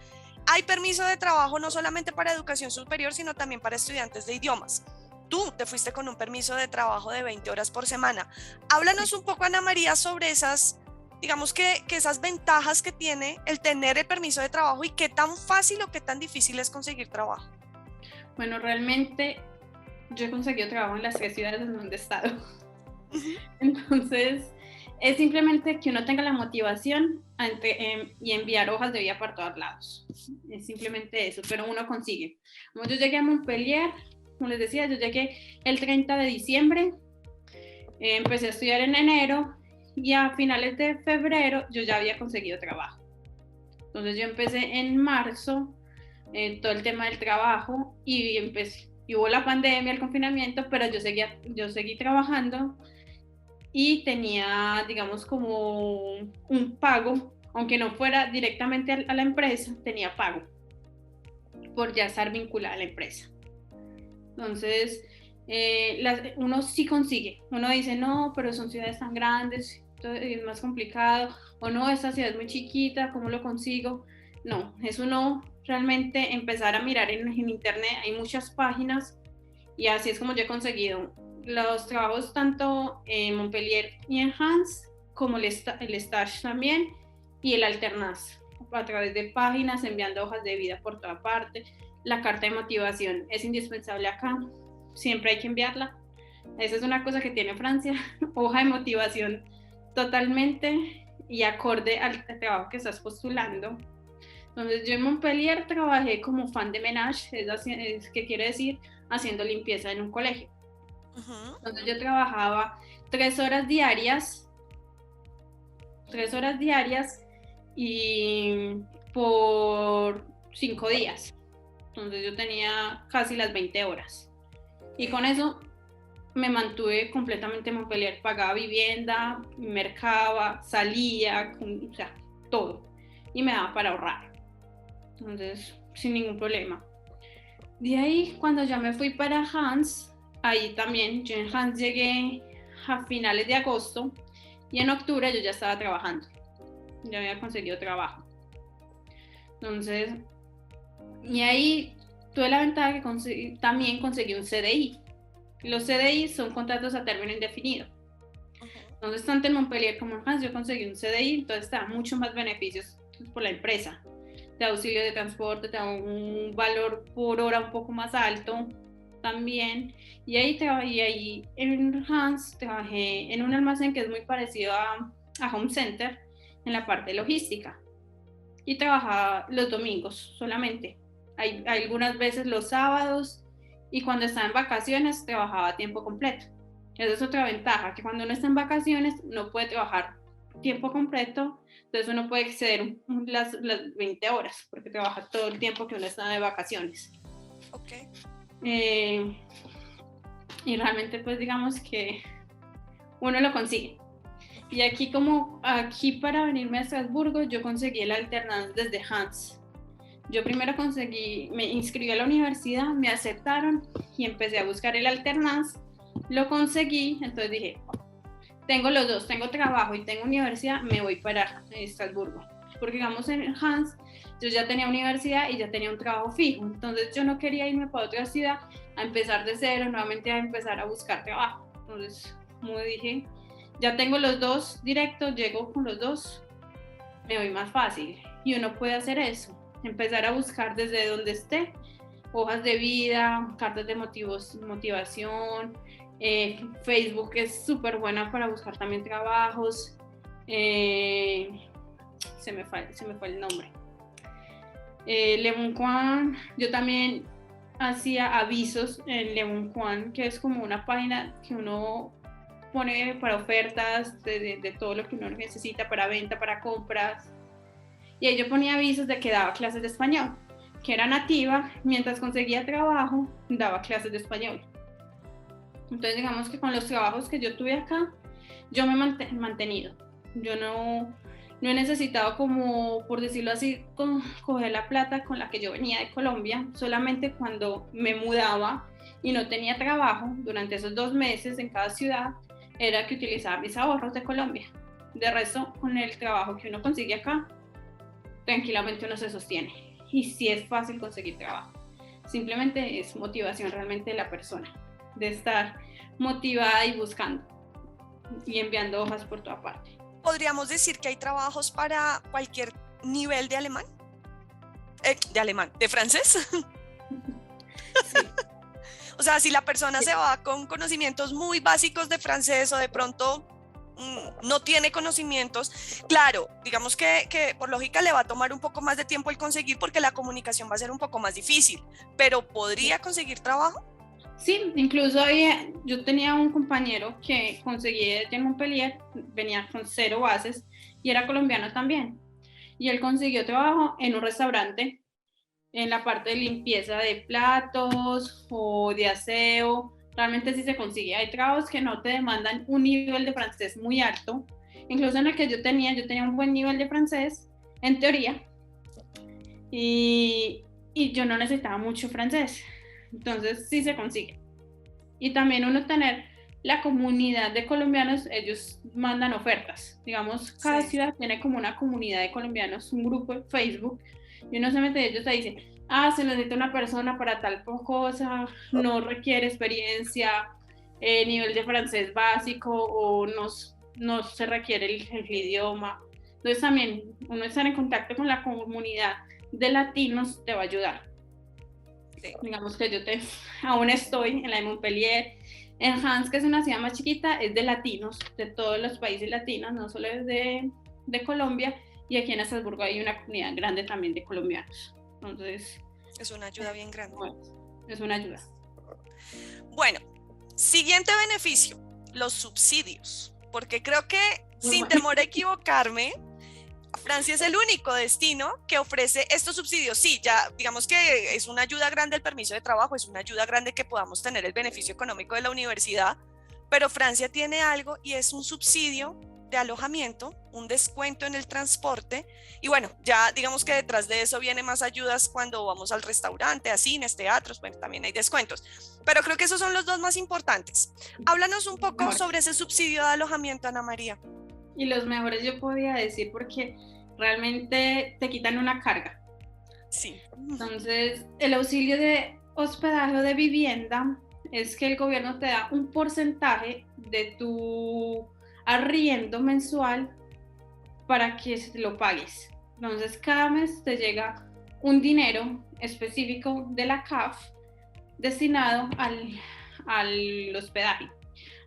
Speaker 1: Hay permiso de trabajo no solamente para educación superior, sino también para estudiantes de idiomas. Tú te fuiste con un permiso de trabajo de 20 horas por semana. Háblanos un poco, Ana María, sobre esas, digamos que esas ventajas que tiene el tener el permiso de trabajo y qué tan fácil o qué tan difícil es conseguir trabajo.
Speaker 2: Bueno, realmente yo he conseguido trabajo en las 3 ciudades en donde he estado. Uh-huh. Entonces, es simplemente que uno tenga la motivación y enviar hojas de vida por todos lados. Es simplemente eso, pero uno consigue. Como yo llegué a Montpellier, como les decía, yo llegué el 30 de diciembre, empecé a estudiar en enero y a finales de febrero yo ya había conseguido trabajo. Entonces yo empecé en marzo todo el tema del trabajo y empecé. Y hubo la pandemia, el confinamiento, pero yo seguí trabajando y tenía, digamos, como un pago, aunque no fuera directamente a la empresa, tenía pago por ya estar vinculada a la empresa. Entonces, uno sí consigue. Uno dice, no, pero son ciudades tan grandes, es más complicado, o no, esta ciudad es muy chiquita, ¿cómo lo consigo? No, es uno realmente empezar a mirar en internet, hay muchas páginas y así es como yo he conseguido los trabajos tanto en Montpellier y en Hans, como el stage también y el alternance, a través de páginas, enviando hojas de vida por toda parte. La carta de motivación es indispensable acá, siempre hay que enviarla. Esa es una cosa que tiene Francia, hoja de motivación totalmente y acorde al trabajo que estás postulando. Entonces yo en Montpellier trabajé como fan de ménage, que quiere decir haciendo limpieza en un colegio. Entonces yo trabajaba 3 horas diarias y por 5 días. Entonces yo tenía casi las 20 horas. Y con eso me mantuve completamente en Montpellier. Pagaba vivienda, mercaba, salía, o sea, todo. Y me daba para ahorrar. Entonces, sin ningún problema. De ahí, cuando ya me fui para Hans, ahí también, yo en Hans llegué a finales de agosto y en octubre yo ya estaba trabajando. Ya había conseguido trabajo. Entonces, y ahí tuve la ventaja que también conseguí un CDI. Los CDI son contratos a término indefinido. Entonces, tanto en Montpellier como en Hans yo conseguí un CDI, entonces te da mucho más beneficios por la empresa. Te da auxilio de transporte, te da un valor por hora un poco más alto también. Y ahí en Hans trabajé en un almacén que es muy parecido a Home Center en la parte de logística. Y trabajaba los domingos solamente. Hay algunas veces los sábados y cuando estaba en vacaciones trabajaba a tiempo completo. Esa es otra ventaja, que cuando uno está en vacaciones no puede trabajar tiempo completo, entonces uno puede exceder las 20 horas porque trabaja todo el tiempo que uno está de vacaciones.
Speaker 1: Okay.
Speaker 2: Y realmente pues digamos que uno lo consigue. Y aquí para venirme a Estrasburgo yo conseguí el alternance desde Hans. Yo primero me inscribí a la universidad, me aceptaron y empecé a buscar el alternance. Lo conseguí, entonces dije, tengo los dos, tengo trabajo y tengo universidad, me voy para Estrasburgo. Porque digamos en Hans yo ya tenía universidad y ya tenía un trabajo fijo, entonces yo no quería irme para otra ciudad a empezar de cero, nuevamente a empezar a buscar trabajo. Entonces, como dije, ya tengo los dos directos, llego con los dos, me voy más fácil. Y uno puede hacer eso, empezar a buscar desde donde esté, hojas de vida, cartas de motivación, Facebook es súper buena para buscar también trabajos, se me fue el nombre. Le Bon Coin, yo también hacía avisos en Le Bon Coin, que es como una página que uno pone para ofertas de todo lo que uno necesita para venta, para compras. Y ahí yo ponía avisos de que daba clases de español, que era nativa, mientras conseguía trabajo, daba clases de español. Entonces digamos que con los trabajos que yo tuve acá, yo me he mantenido. Yo no he necesitado, como por decirlo así, coger la plata con la que yo venía de Colombia. Solamente cuando me mudaba y no tenía trabajo durante esos 2 meses en cada ciudad, era que utilizaba mis ahorros de Colombia. De resto, con el trabajo que uno consigue acá, tranquilamente uno se sostiene. Y sí es fácil conseguir trabajo. Simplemente es motivación realmente de la persona, de estar motivada y buscando y enviando hojas por toda parte.
Speaker 1: ¿Podríamos decir que hay trabajos para cualquier nivel de alemán? ¿De francés?
Speaker 2: Sí.
Speaker 1: O sea, si la persona se va con conocimientos muy básicos de francés o de pronto no tiene conocimientos, claro, digamos que por lógica le va a tomar un poco más de tiempo el conseguir porque la comunicación va a ser un poco más difícil, pero ¿podría conseguir trabajo?
Speaker 2: Sí, incluso yo tenía un compañero que conseguí en Montpellier, venía con 0 bases y era colombiano también. Y él consiguió trabajo en un restaurante en la parte de limpieza de platos o de aseo. Realmente sí se consigue. Hay trabajos que no te demandan un nivel de francés muy alto. Incluso en el que yo tenía un buen nivel de francés, en teoría, y yo no necesitaba mucho francés. Entonces sí se consigue. Y también uno tener la comunidad de colombianos, ellos mandan ofertas. Digamos, cada ciudad tiene como una comunidad de colombianos, un grupo en Facebook, y uno se mete, ellos te dicen, se necesita una persona para tal cosa, no requiere experiencia, nivel de francés básico, o no se requiere el idioma. Entonces también uno estar en contacto con la comunidad de latinos te va a ayudar. Digamos que yo aún estoy en la de Montpellier. En Hans, que es una ciudad más chiquita, es de latinos, de todos los países latinos, no solo es de Colombia, y aquí en Estrasburgo hay una comunidad grande también de colombianos. Entonces,
Speaker 1: es una ayuda bien grande.
Speaker 2: Es una ayuda.
Speaker 1: Bueno, siguiente beneficio, los subsidios, porque creo que sin temor a equivocarme, Francia es el único destino que ofrece estos subsidios. Sí, ya digamos que es una ayuda grande el permiso de trabajo, es una ayuda grande que podamos tener el beneficio económico de la universidad, pero Francia tiene algo y es un subsidio de alojamiento, un descuento en el transporte y bueno, ya digamos que detrás de eso vienen más ayudas cuando vamos al restaurante, a cines, teatros, bueno, también hay descuentos, pero creo que esos son los dos más importantes. Háblanos un poco sobre ese subsidio de alojamiento, Ana María.
Speaker 2: Y los mejores yo podía decir porque realmente te quitan una carga.
Speaker 1: Sí.
Speaker 2: Entonces, el auxilio de hospedaje o de vivienda es que el gobierno te da un porcentaje de tu arriendo mensual para que lo pagues. Entonces, cada mes te llega un dinero específico de la CAF destinado al hospedaje.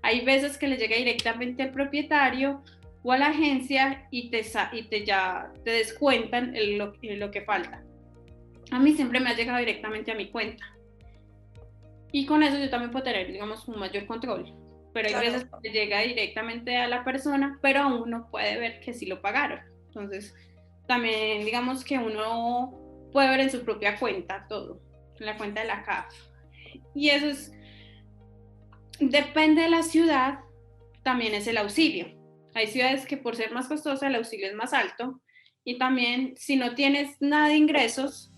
Speaker 2: Hay veces que le llega directamente al propietario o a la agencia y te descuentan lo que falta. A mí siempre me ha llegado directamente a mi cuenta. Y con eso yo también puedo tener, digamos, un mayor control. Pero hay veces que llega directamente a la persona, pero aún uno puede ver que sí lo pagaron. Entonces, también digamos que uno puede ver en su propia cuenta todo, en la cuenta de la CAF. Y eso es, depende de la ciudad, también es el auxilio. Hay ciudades que por ser más costosa el auxilio es más alto y también si no tienes nada de ingresos,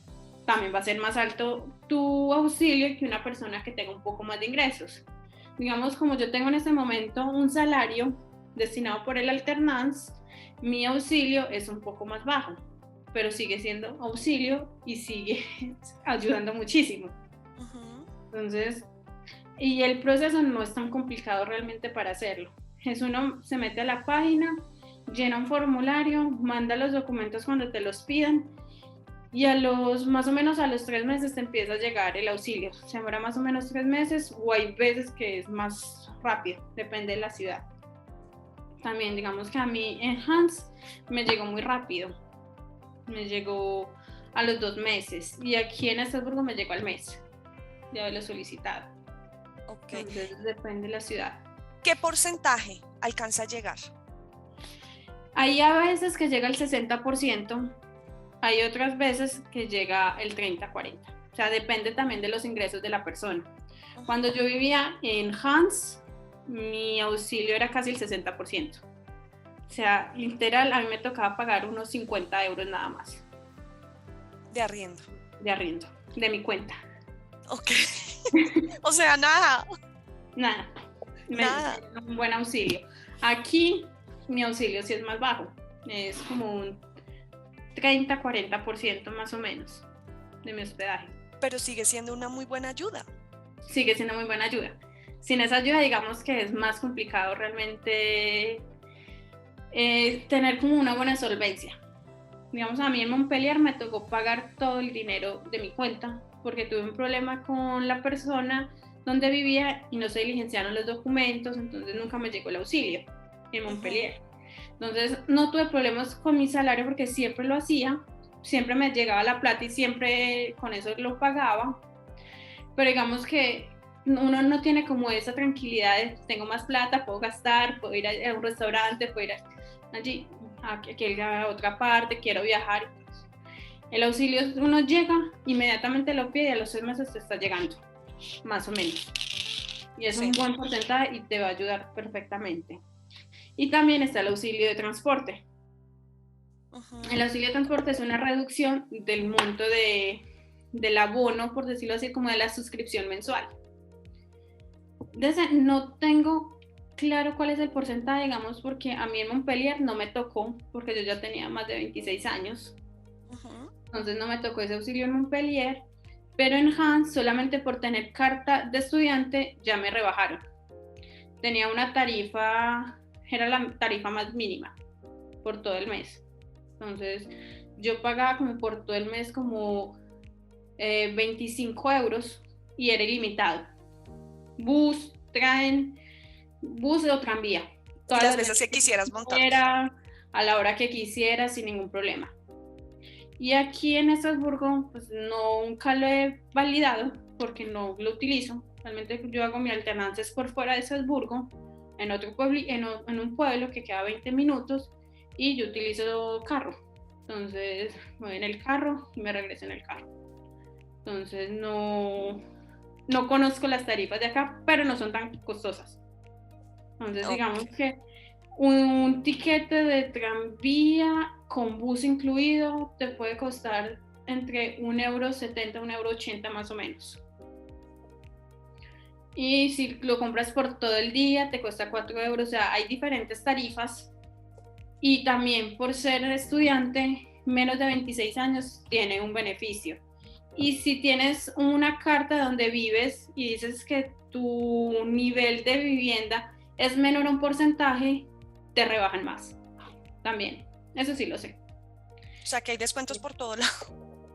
Speaker 2: también va a ser más alto tu auxilio que una persona que tenga un poco más de ingresos. Digamos, como yo tengo en este momento un salario destinado por el alternance, mi auxilio es un poco más bajo, pero sigue siendo auxilio y sigue ayudando muchísimo. Entonces, y el proceso no es tan complicado realmente para hacerlo. Es uno se mete a la página, llena un formulario, manda los documentos cuando te los pidan y más o menos a los 3 meses te empieza a llegar el auxilio. Se demora más o menos 3 meses o hay veces que es más rápido, depende de la ciudad. También digamos que a mí en Hans me llegó muy rápido, me llegó a los 2 meses y aquí en Estrasburgo me llegó al mes de haberlo solicitado.
Speaker 1: Okay.
Speaker 2: Entonces depende de la ciudad.
Speaker 1: ¿Qué porcentaje alcanza a llegar?
Speaker 2: Hay a veces que llega el 60%, hay otras veces que llega el 30-40%. O sea, depende también de los ingresos de la persona. Cuando yo vivía en Hans, mi auxilio era casi el 60%. O sea, literal, a mí me tocaba pagar unos 50 euros nada más.
Speaker 1: De arriendo.
Speaker 2: De arriendo, de mi cuenta.
Speaker 1: Ok. O sea, nada.
Speaker 2: Nada. Un buen auxilio. Aquí mi auxilio sí es más bajo, es como un 30-40% más o menos de mi hospedaje.
Speaker 1: Pero sigue siendo una muy buena ayuda.
Speaker 2: Sigue siendo muy buena ayuda. Sin esa ayuda, digamos que es más complicado realmente tener como una buena solvencia. Digamos, a mí en Montpellier me tocó pagar todo el dinero de mi cuenta porque tuve un problema con la persona donde vivía y no se diligenciaron los documentos, entonces nunca me llegó el auxilio en Montpellier. Entonces no tuve problemas con mi salario porque siempre lo hacía, siempre me llegaba la plata y siempre con eso lo pagaba, pero digamos que uno no tiene como esa tranquilidad de tengo más plata, puedo gastar, puedo ir a un restaurante, puedo ir allí, a otra parte, quiero viajar. El auxilio uno llega, inmediatamente lo pide y a los 6 meses te está llegando. Más o menos. Y es un buen porcentaje y te va a ayudar perfectamente. Y también está el auxilio de transporte. El auxilio de transporte es una reducción del monto del abono, por decirlo así, como de la suscripción mensual. Entonces, no tengo claro cuál es el porcentaje, digamos, porque a mí en Montpellier no me tocó, porque yo ya tenía más de 26 años. Entonces no me tocó ese auxilio en Montpellier. Pero en Hans, solamente por tener carta de estudiante, ya me rebajaron. Tenía una tarifa, era la tarifa más mínima por todo el mes. Entonces, yo pagaba como por todo el mes como 25 euros y era ilimitado. Bus o tranvía.
Speaker 1: Todas las veces que quisieras montar.
Speaker 2: a la hora que quisiera sin ningún problema. Y aquí en Estrasburgo, pues nunca lo he validado porque no lo utilizo. Realmente yo hago mi alternancia es por fuera de Estrasburgo, en otro pueblo, en un pueblo que queda 20 minutos, y yo utilizo carro. Entonces voy en el carro y me regreso en el carro. Entonces no conozco las tarifas de acá, pero no son tan costosas. Entonces digamos que un tiquete de tranvía con bus incluido te puede costar entre €1.70 a €1.80 más o menos. Y si lo compras por todo el día te cuesta €4. O sea, hay diferentes tarifas. Y también por ser estudiante, menos de 26 años tiene un beneficio. Y si tienes una carta donde vives y dices que tu nivel de vivienda es menor a un porcentaje, te rebajan más. También, eso sí lo sé.
Speaker 1: O sea que hay descuentos por todo lado.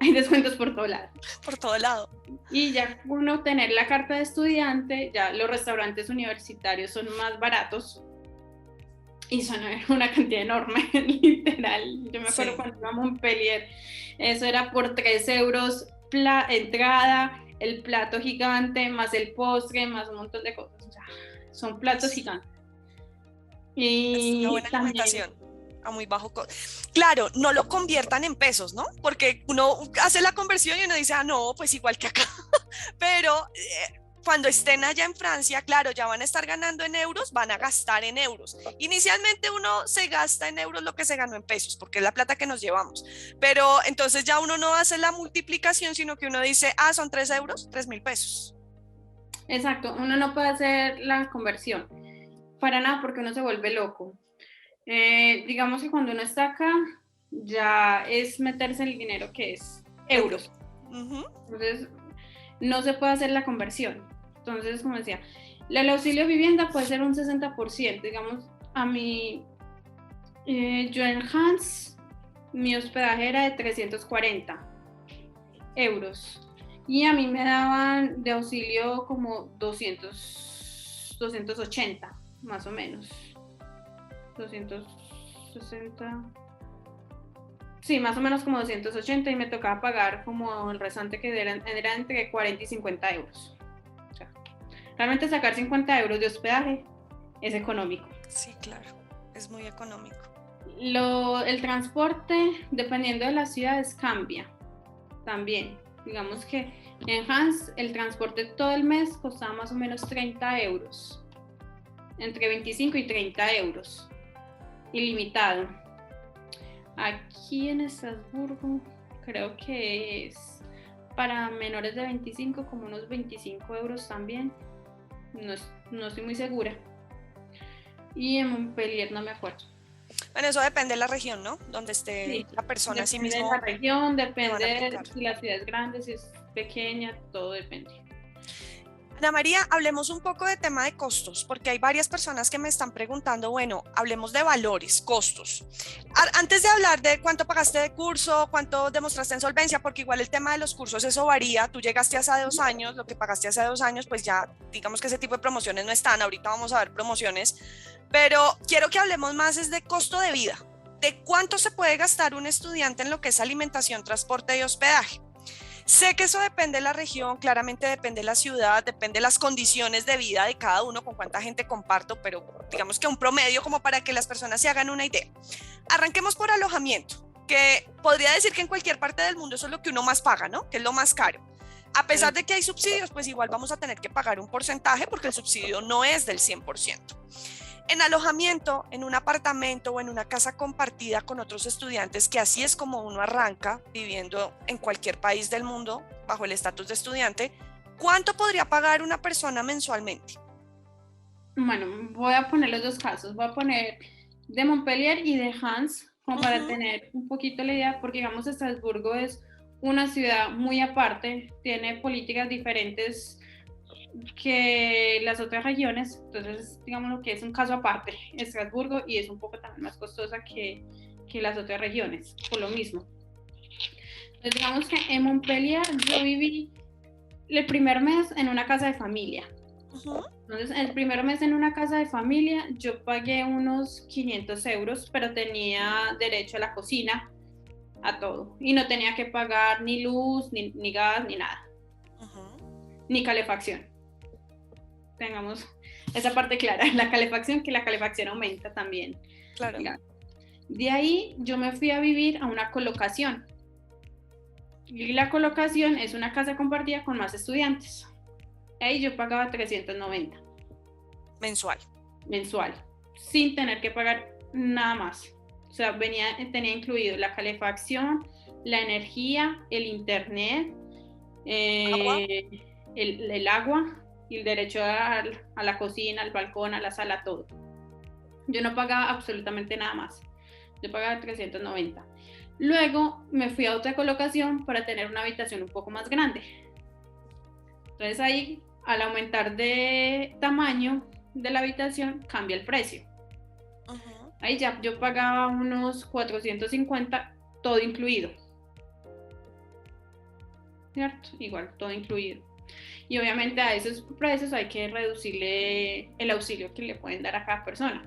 Speaker 2: Hay descuentos por todo lado.
Speaker 1: Por todo lado.
Speaker 2: Y ya uno tener la carta de estudiante, ya los restaurantes universitarios son más baratos. Y son una cantidad enorme, literal. Yo me acuerdo cuando iba a Montpellier, eso era por €3 entrada, el plato gigante, más el postre, más un montón de cosas. O sea, son platos gigantes.
Speaker 1: Y es una buena alimentación a muy bajo costo. Claro, no lo conviertan en pesos, ¿no? Porque uno hace la conversión y uno dice, no, pues igual que acá. Pero cuando estén allá en Francia, claro, ya van a estar ganando en euros, van a gastar en euros. Inicialmente uno se gasta en euros lo que se ganó en pesos, porque es la plata que nos llevamos. Pero entonces ya uno no hace la multiplicación, sino que uno dice, son €3, 3.000 pesos.
Speaker 2: Exacto, uno no puede hacer la conversión para nada porque uno se vuelve loco. Digamos que cuando uno está acá, ya es meterse el dinero que es euros. Entonces, no se puede hacer la conversión. Entonces, como decía, el auxilio vivienda puede ser un 60%. Digamos, a mí, yo en Hans, mi hospedaje era de €340. Y a mí me daban de auxilio como 280, más o menos. 260. Sí, más o menos como 280 y me tocaba pagar como el restante que era entre 40 y 50 euros. O sea, realmente sacar 50 euros de hospedaje es económico.
Speaker 1: Sí, claro, es muy económico.
Speaker 2: El transporte, dependiendo de las ciudades, cambia también. Digamos que en Hans el transporte todo el mes costaba más o menos 30 euros. Entre 25 y 30 euros. Ilimitado. Aquí en Estrasburgo creo que es para menores de 25 como unos 25 euros también. No estoy muy segura. Y en Montpellier no me acuerdo.
Speaker 1: Bueno, eso depende de la región, ¿no? Donde esté la persona a sí mismo.
Speaker 2: Depende de la región, depende de si la ciudad es grande, si es pequeña, todo depende.
Speaker 1: Ana María, hablemos un poco de tema de costos, porque hay varias personas que me están preguntando, bueno, hablemos de valores, costos. Antes de hablar de cuánto pagaste de curso, cuánto demostraste en solvencia, porque igual el tema de los cursos, eso varía. Tú llegaste hace 2 años, lo que pagaste hace 2 años, pues ya digamos que ese tipo de promociones no están. Ahorita vamos a ver promociones, pero quiero que hablemos más es de costo de vida, de cuánto se puede gastar un estudiante en lo que es alimentación, transporte y hospedaje. Sé que eso depende de la región, claramente depende de la ciudad, depende de las condiciones de vida de cada uno, con cuánta gente comparto, pero digamos que un promedio como para que las personas se hagan una idea. Arranquemos por alojamiento, que podría decir que en cualquier parte del mundo eso es lo que uno más paga, ¿no? Que es lo más caro. A pesar de que hay subsidios, pues igual vamos a tener que pagar un porcentaje porque el subsidio no es del 100%. En alojamiento, en un apartamento o en una casa compartida con otros estudiantes, que así es como uno arranca viviendo en cualquier país del mundo bajo el estatus de estudiante, ¿cuánto podría pagar una persona mensualmente?
Speaker 2: Bueno, voy a poner los dos casos, voy a poner de Montpellier y de Hans, como para tener un poquito la idea, porque digamos Estrasburgo es una ciudad muy aparte, tiene políticas diferentes que las otras regiones, entonces digamos lo que es un caso aparte, Estrasburgo, y es un poco también más costosa que las otras regiones, por lo mismo. Entonces digamos que en Montpellier yo viví el primer mes en una casa de familia,
Speaker 1: Ujú.
Speaker 2: Entonces, el primer mes en una casa de familia, yo pagué unos 500 euros, pero tenía derecho a la cocina, a todo. Y no tenía que pagar ni luz, ni gas, ni nada,
Speaker 1: Ujú.
Speaker 2: ni calefacción. Tengamos esa parte clara, la calefacción, que la calefacción aumenta también.
Speaker 1: Claro.
Speaker 2: Digamos. De ahí yo me fui a vivir a una colocación. Y la colocación es una casa compartida con más estudiantes. Ahí yo pagaba 390
Speaker 1: Mensual.
Speaker 2: mensual, sin tener que pagar nada más. O sea, tenía incluido la calefacción, la energía, el internet,
Speaker 1: Agua.
Speaker 2: el agua y el derecho a la cocina, al balcón, a la sala, todo. Yo no pagaba absolutamente nada más. Yo pagaba 390. Luego me fui a otra colocación para tener una habitación un poco más grande. Entonces ahí, al aumentar de tamaño de la habitación, cambia el precio.
Speaker 1: Ujú.
Speaker 2: Ahí ya yo pagaba unos 450, todo incluido. ¿Cierto? Igual, todo incluido. Y obviamente a esos precios hay que reducirle el auxilio que le pueden dar a cada persona.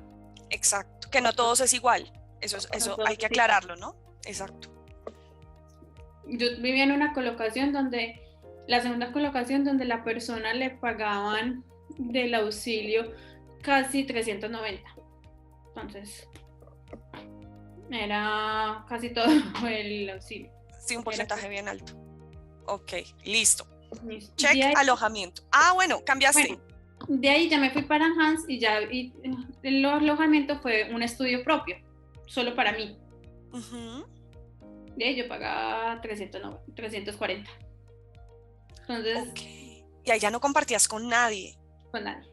Speaker 1: Exacto, que no todos es igual. Eso hay que aclararlo, ¿no? Exacto.
Speaker 2: Yo vivía en una colocación donde, la segunda colocación donde la persona le pagaban del auxilio casi 390. Entonces, era casi todo el auxilio.
Speaker 1: Sí, un
Speaker 2: Era
Speaker 1: porcentaje bien alto. Ok, listo.
Speaker 2: de
Speaker 1: Check,
Speaker 2: ahí,
Speaker 1: alojamiento. Ah, bueno, cambiaste.
Speaker 2: bueno, de ahí ya me fui para Hans y el alojamiento fue un estudio propio, solo para mí.
Speaker 1: Ujú.
Speaker 2: De ahí yo pagaba 340. Entonces,
Speaker 1: Ok. Y ahí ya no compartías con nadie.
Speaker 2: con nadie.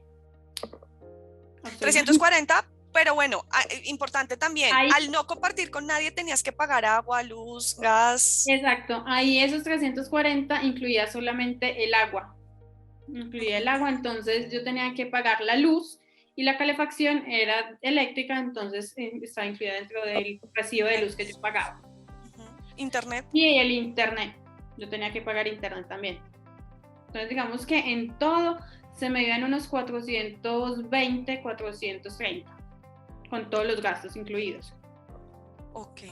Speaker 1: 340, pero bueno, importante también,
Speaker 2: Ahí,
Speaker 1: al no compartir con nadie tenías que pagar agua, luz, gas.
Speaker 2: exacto, ahí esos 340 incluía solamente el agua. Incluía el agua, entonces yo tenía que pagar la luz y la calefacción era eléctrica, entonces estaba incluida dentro del recibo de luz que yo pagaba.
Speaker 1: Ujú. Internet.
Speaker 2: Y el internet, yo tenía que pagar internet también. Entonces digamos que en todo se me iban unos 420, 430, con todos los gastos incluidos.
Speaker 1: Ok.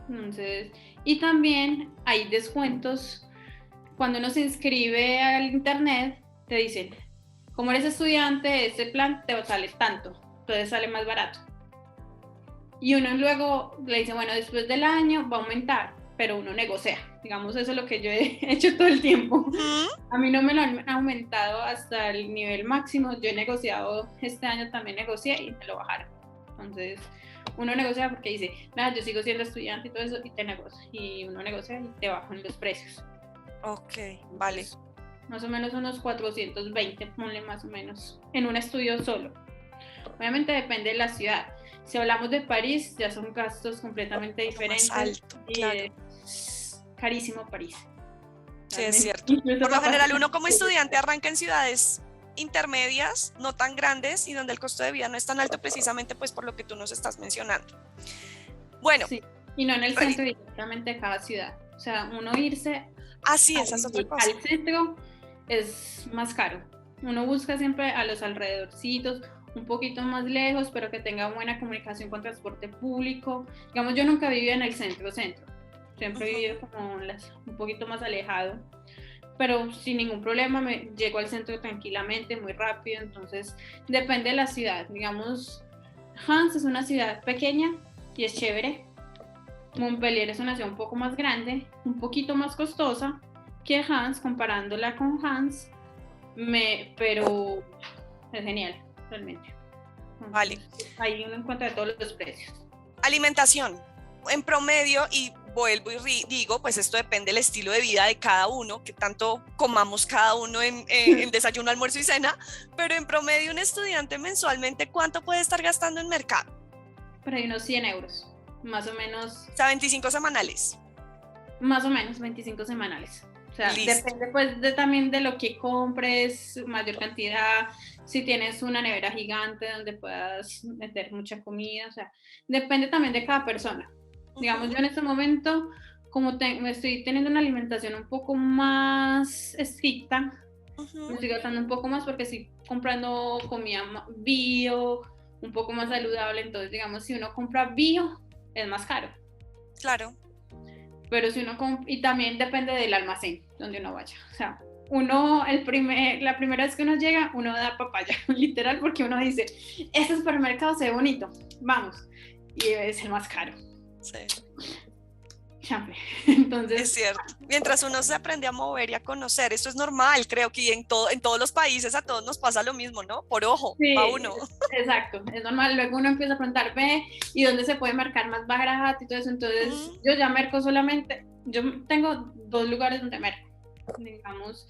Speaker 2: Entonces, y también hay descuentos. Cuando uno se inscribe al internet, te dicen, como eres estudiante, este plan te sale tanto, entonces sale más barato. Y uno luego le dice, bueno, después del año va a aumentar, pero uno negocia. Digamos, eso es lo que yo he hecho todo el tiempo.
Speaker 1: Ujú.
Speaker 2: A mí no me lo han aumentado hasta el nivel máximo. Yo he negociado, este año también negocié y me lo bajaron. Entonces, uno negocia porque dice, nada, yo sigo siendo estudiante y todo eso, y te negocio. Y uno negocia y te bajan los precios.
Speaker 1: Ok, vale.
Speaker 2: Más o menos unos 420, ponle más o menos, en un estudio solo. Obviamente depende de la ciudad. Si hablamos de París, ya son gastos completamente diferentes.
Speaker 1: Más alto,
Speaker 2: y
Speaker 1: claro.
Speaker 2: es carísimo París.
Speaker 1: Sí, es cierto. Por lo general, uno como estudiante arranca en ciudades intermedias, no tan grandes y donde el costo de vida no es tan alto precisamente pues por lo que tú nos estás mencionando. Bueno,
Speaker 2: sí. Y no en el centro directamente de cada ciudad. O sea, uno irse
Speaker 1: así esa es otra cosa.
Speaker 2: al centro es más caro. Uno busca siempre a los alrededorcitos, un poquito más lejos, pero que tenga buena comunicación con transporte público. Digamos, yo nunca viví en el centro. Siempre he vivido como un poquito más alejado, pero sin ningún problema me llego al centro tranquilamente, muy rápido. Entonces, depende de la ciudad. Digamos, Hans es una ciudad pequeña y es chévere. Montpellier es una ciudad un poco más grande, un poquito más costosa que Hans, comparándola con Hans, pero es genial, realmente. Entonces,
Speaker 1: Vale.
Speaker 2: ahí uno encuentra todos los precios.
Speaker 1: Alimentación. En promedio, y vuelvo y digo, pues esto depende del estilo de vida de cada uno, que tanto comamos cada uno en desayuno, almuerzo y cena, pero en promedio un estudiante mensualmente, ¿cuánto puede estar gastando en mercado?
Speaker 2: Por ahí unos 100 euros, más o menos.
Speaker 1: O sea, 25 semanales.
Speaker 2: Más o menos 25 semanales. O sea,
Speaker 1: Listo.
Speaker 2: depende pues también de lo que compres, mayor cantidad, si tienes una nevera gigante donde puedas meter mucha comida, o sea, depende también de cada persona. Digamos, yo en este momento, como estoy teniendo una alimentación un poco más estricta, Me estoy gastando un poco más porque estoy comprando comida bio, un poco más saludable. Entonces, digamos, si uno compra bio, es más caro.
Speaker 1: Claro.
Speaker 2: Pero si uno y también depende del almacén donde uno vaya. O sea, la primera vez que uno llega, uno da papaya, literal, porque uno dice, este supermercado se ve bonito, vamos. Y es el más caro.
Speaker 1: Sí.
Speaker 2: Entonces,
Speaker 1: es cierto. Mientras uno se aprende a mover y a conocer, esto es normal, creo que en todos los países a todos nos pasa lo mismo, ¿no? Por ojo,
Speaker 2: sí,
Speaker 1: a uno.
Speaker 2: Exacto, es normal. Luego uno empieza a preguntar, ve, ¿y dónde se puede marcar más barato y todo eso? Entonces, yo ya merco solamente, yo tengo 2 lugares donde merco. Digamos,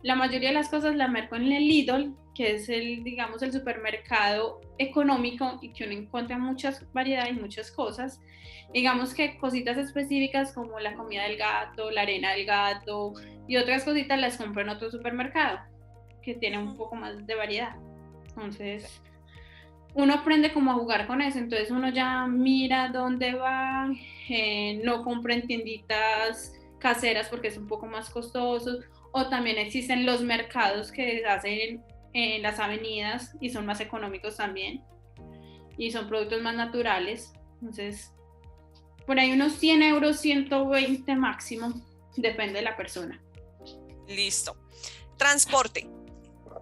Speaker 2: la mayoría de las cosas la merco en el Lidl, que es digamos, el supermercado económico y que uno encuentra muchas variedades y muchas cosas. Digamos que cositas específicas como la comida del gato, la arena del gato y otras cositas las compro en otro supermercado que tiene un poco más de variedad. Entonces, uno aprende como a jugar con eso. Entonces, uno ya mira dónde va, no compra en tienditas caseras porque es un poco más costoso. O también existen los mercados que hacen en las avenidas y son más económicos también. Y son productos más naturales. Entonces, por ahí unos 100 euros, 120 máximo, depende de la persona.
Speaker 1: Listo. Transporte,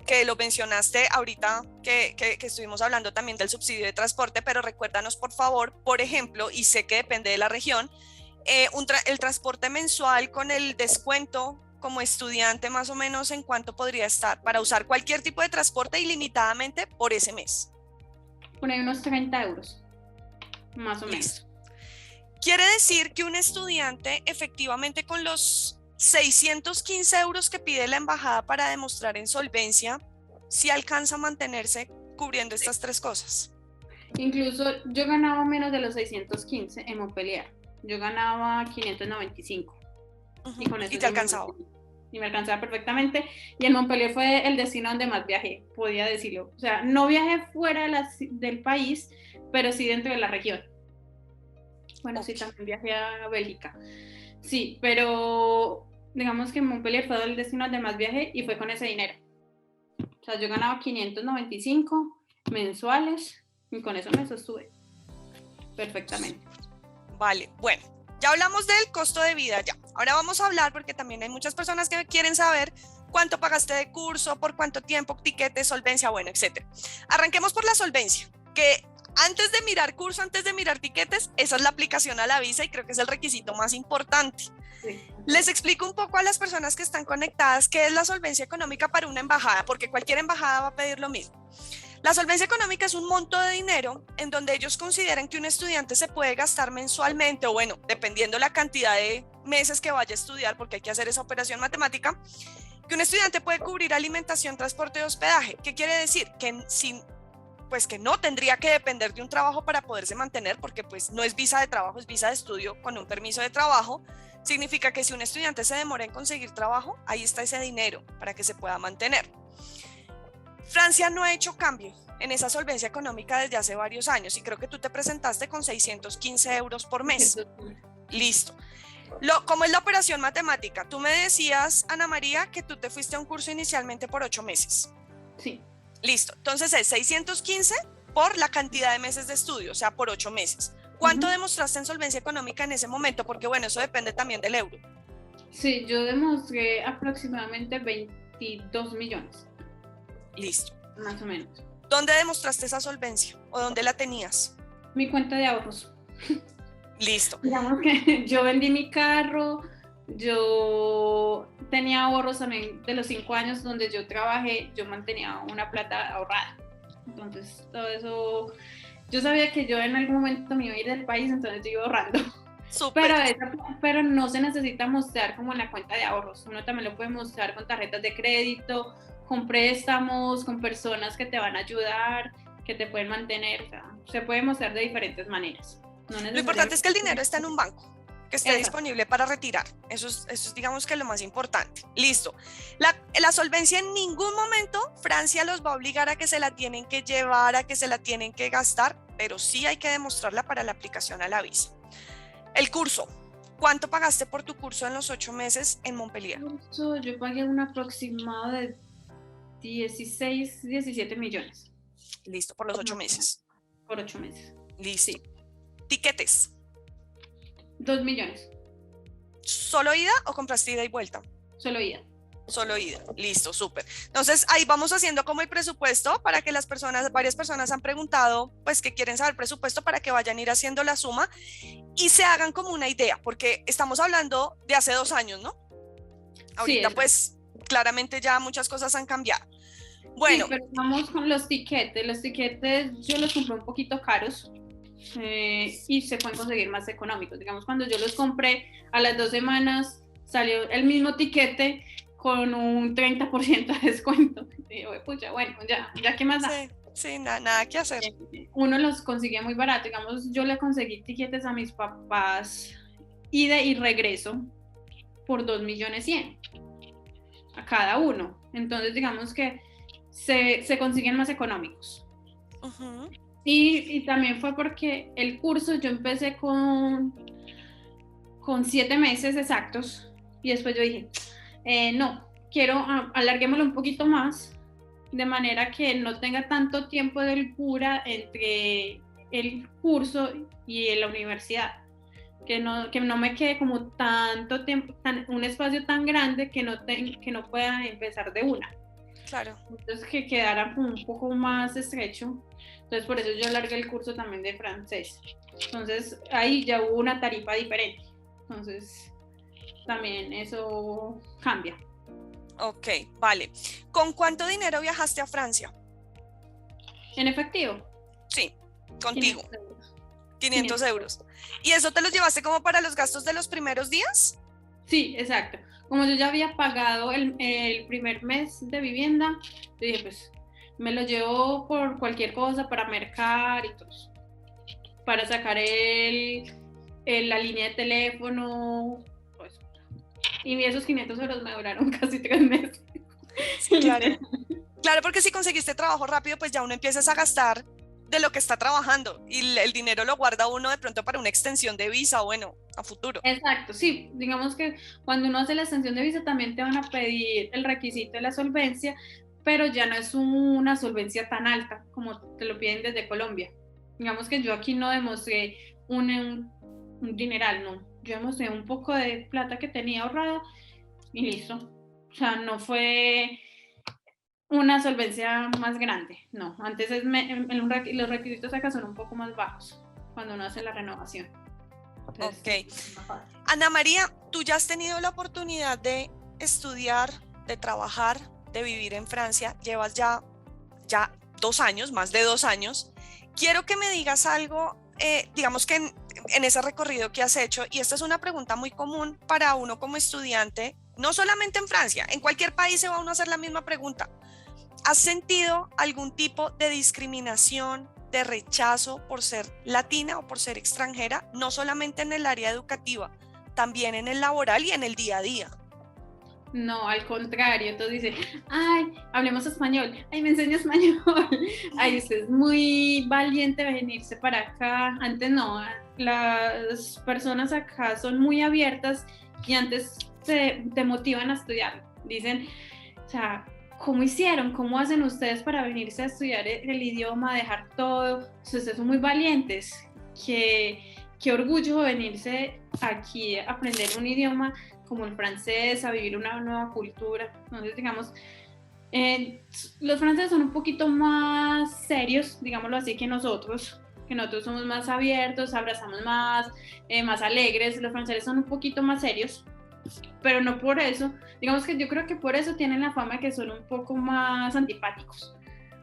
Speaker 1: que lo mencionaste ahorita, que estuvimos hablando también del subsidio de transporte, pero recuérdanos por favor, por ejemplo, y sé que depende de la región, el transporte mensual con el descuento como estudiante más o menos en cuánto podría estar para usar cualquier tipo de transporte ilimitadamente por ese mes.
Speaker 2: Por ahí unos 30 euros, más o menos.
Speaker 1: Quiere decir que un estudiante efectivamente con los 615 euros que pide la embajada para demostrar insolvencia, sí alcanza a mantenerse cubriendo estas 3 cosas.
Speaker 2: Incluso yo ganaba menos de los 615 en Montpellier. Yo ganaba 595.
Speaker 1: Y con eso ¿y te alcanzaba?
Speaker 2: Y me alcanzaba perfectamente. Y en Montpellier fue el destino donde más viajé, podía decirlo. O sea, no viajé fuera del país, pero sí dentro de la región. Bueno, sí, también viajé a Bélgica. Sí, pero digamos que Montpellier fue el destino donde más viajé y fue con ese dinero. O sea, yo ganaba 595 mensuales y con eso me sostuve perfectamente.
Speaker 1: Vale, bueno, ya hablamos del costo de vida ya. Ahora vamos a hablar, porque también hay muchas personas que quieren saber cuánto pagaste de curso, por cuánto tiempo, tiquetes, solvencia, bueno, etcétera. Arranquemos por la solvencia, que antes de mirar curso, antes de mirar tiquetes, esa es la aplicación a la visa y creo que es el requisito más importante. Sí. Les explico un poco a las personas que están conectadas qué es la solvencia económica para una embajada, porque cualquier embajada va a pedir lo mismo. La solvencia económica es un monto de dinero en donde ellos consideran que un estudiante se puede gastar mensualmente, o bueno, dependiendo la cantidad de meses que vaya a estudiar, porque hay que hacer esa operación matemática, que un estudiante puede cubrir alimentación, transporte y hospedaje. ¿Qué quiere decir? Que no tendría que depender de un trabajo para poderse mantener, porque pues no es visa de trabajo, es visa de estudio con un permiso de trabajo. Significa que si un estudiante se demora en conseguir trabajo, ahí está ese dinero para que se pueda mantener. Francia no ha hecho cambio en esa solvencia económica desde hace varios años y creo que tú te presentaste con 615 euros por mes. Listo. ¿Cómo es la operación matemática? Tú me decías, Ana María, que tú te fuiste a un curso inicialmente por 8 meses.
Speaker 2: Sí.
Speaker 1: Listo. Entonces es 615 por la cantidad de meses de estudio, o sea, por 8 meses. ¿Cuánto demostraste en solvencia económica en ese momento? Porque bueno, eso depende también del euro.
Speaker 2: Sí, yo demostré aproximadamente 22 millones.
Speaker 1: Listo.
Speaker 2: Más o menos.
Speaker 1: ¿Dónde demostraste esa solvencia? ¿O dónde la tenías?
Speaker 2: Mi cuenta de ahorros.
Speaker 1: Listo.
Speaker 2: Digamos que yo vendí mi carro, yo tenía ahorros también de los 5 años donde yo trabajé, yo mantenía una plata ahorrada. Entonces, todo eso, yo sabía que yo en algún momento me iba a ir del país, entonces yo iba ahorrando. Pero no se necesita mostrar como en la cuenta de ahorros, uno también lo puede mostrar con tarjetas de crédito, con préstamos, con personas que te van a ayudar, que te pueden mantener, o sea, se puede mostrar de diferentes maneras.
Speaker 1: Lo importante es que el dinero está en un banco, que esté disponible para retirar. Eso es digamos que lo más importante. Listo. La solvencia en ningún momento Francia los va a obligar a que se la tienen que llevar, a que se la tienen que gastar, pero sí hay que demostrarla para la aplicación a la visa. El curso. ¿Cuánto pagaste por tu curso en los 8 meses en Montpellier?
Speaker 2: Yo pagué un aproximado de 16, 17 millones.
Speaker 1: Listo, por los 8 meses.
Speaker 2: Por 8 meses.
Speaker 1: Listo.
Speaker 2: Sí.
Speaker 1: Tiquetes.
Speaker 2: 2 millones.
Speaker 1: ¿Solo ida o compraste ida y vuelta?
Speaker 2: Solo ida.
Speaker 1: Solo ida, listo, súper. Entonces ahí vamos haciendo como el presupuesto para que varias personas han preguntado, pues que quieren saber presupuesto para que vayan a ir haciendo la suma y se hagan como una idea, porque estamos hablando de hace 2 años, ¿no? Ahorita
Speaker 2: Sí,
Speaker 1: pues claramente ya muchas cosas han cambiado. Bueno.
Speaker 2: Sí, pero vamos con los tiquetes. Los tiquetes yo los compré un poquito caros y se pueden conseguir más económicos. Digamos, cuando yo los compré a las 2 semanas salió el mismo tiquete con un 30% de descuento. Y yo, pucha, bueno, ya qué más da.
Speaker 1: Sí, nada que hacer.
Speaker 2: Uno los consigue muy barato. Digamos, yo le conseguí tiquetes a mis papás ida y regreso por 2.100.000 a cada uno. Entonces, digamos que se consiguen más económicos.
Speaker 1: Uh-huh.
Speaker 2: Y también fue porque el curso yo empecé con 7 meses exactos y después yo dije, no, quiero alarguémoslo un poquito más de manera que no tenga tanto tiempo de holgura entre el curso y la universidad, que no me quede como tanto tiempo, un espacio tan grande que no pueda empezar de una.
Speaker 1: Claro.
Speaker 2: Entonces que quedara un poco más estrecho. Entonces por eso yo alargué el curso también de francés. Entonces ahí ya hubo una tarifa diferente. Entonces también eso cambia.
Speaker 1: Ok, vale. ¿Con cuánto dinero viajaste a Francia?
Speaker 2: ¿En efectivo?
Speaker 1: Sí, contigo.
Speaker 2: 500 euros.
Speaker 1: 500 euros. ¿Y eso te los llevaste como para los gastos de los primeros días?
Speaker 2: Sí, exacto. Como yo ya había pagado el primer mes de vivienda, yo dije, pues me lo llevo por cualquier cosa para mercar y todo eso. Para sacar la línea de teléfono. Pues. Y esos 500 euros me duraron casi 3 meses.
Speaker 1: Sí, claro. Claro, porque si conseguiste trabajo rápido, pues ya uno empieza a gastar de lo que está trabajando y el dinero lo guarda uno de pronto para una extensión de visa, bueno, a futuro.
Speaker 2: Exacto, sí, digamos que cuando uno hace la extensión de visa también te van a pedir el requisito de la solvencia, pero ya no es una solvencia tan alta como te lo piden desde Colombia. Digamos que yo aquí no demostré un dineral, no, yo demostré un poco de plata que tenía ahorrada y listo. O sea, no fue una solvencia más grande, no, antes los requisitos acá son un poco más bajos cuando uno hace la renovación. Entonces,
Speaker 1: ok. Ana María, tú ya has tenido la oportunidad de estudiar, de trabajar, de vivir en Francia, llevas ya 2 años, más de 2 años. Quiero que me digas algo, digamos que en ese recorrido que has hecho, y esta es una pregunta muy común para uno como estudiante, no solamente en Francia, en cualquier país se va uno a hacer la misma pregunta. ¿Has sentido algún tipo de discriminación, de rechazo por ser latina o por ser extranjera, no solamente en el área educativa, también en el laboral y en el día a día?
Speaker 2: No, al contrario, todos dicen, ay, hablemos español, ay, me enseña español, ay, usted es muy valiente de venirse para acá. Antes no, las personas acá son muy abiertas y antes te motivan a estudiar. Dicen, o sea, ¿cómo hicieron? ¿Cómo hacen ustedes para venirse a estudiar el idioma, dejar todo? Ustedes son muy valientes. Qué orgullo venirse aquí a aprender un idioma como el francés, a vivir una nueva cultura. Entonces, digamos, los franceses son un poquito más serios, digámoslo así, que nosotros somos más abiertos, abrazamos más, más alegres. Los franceses son un poquito más serios, pero no por eso, digamos que yo creo que por eso tienen la fama de que son un poco más antipáticos,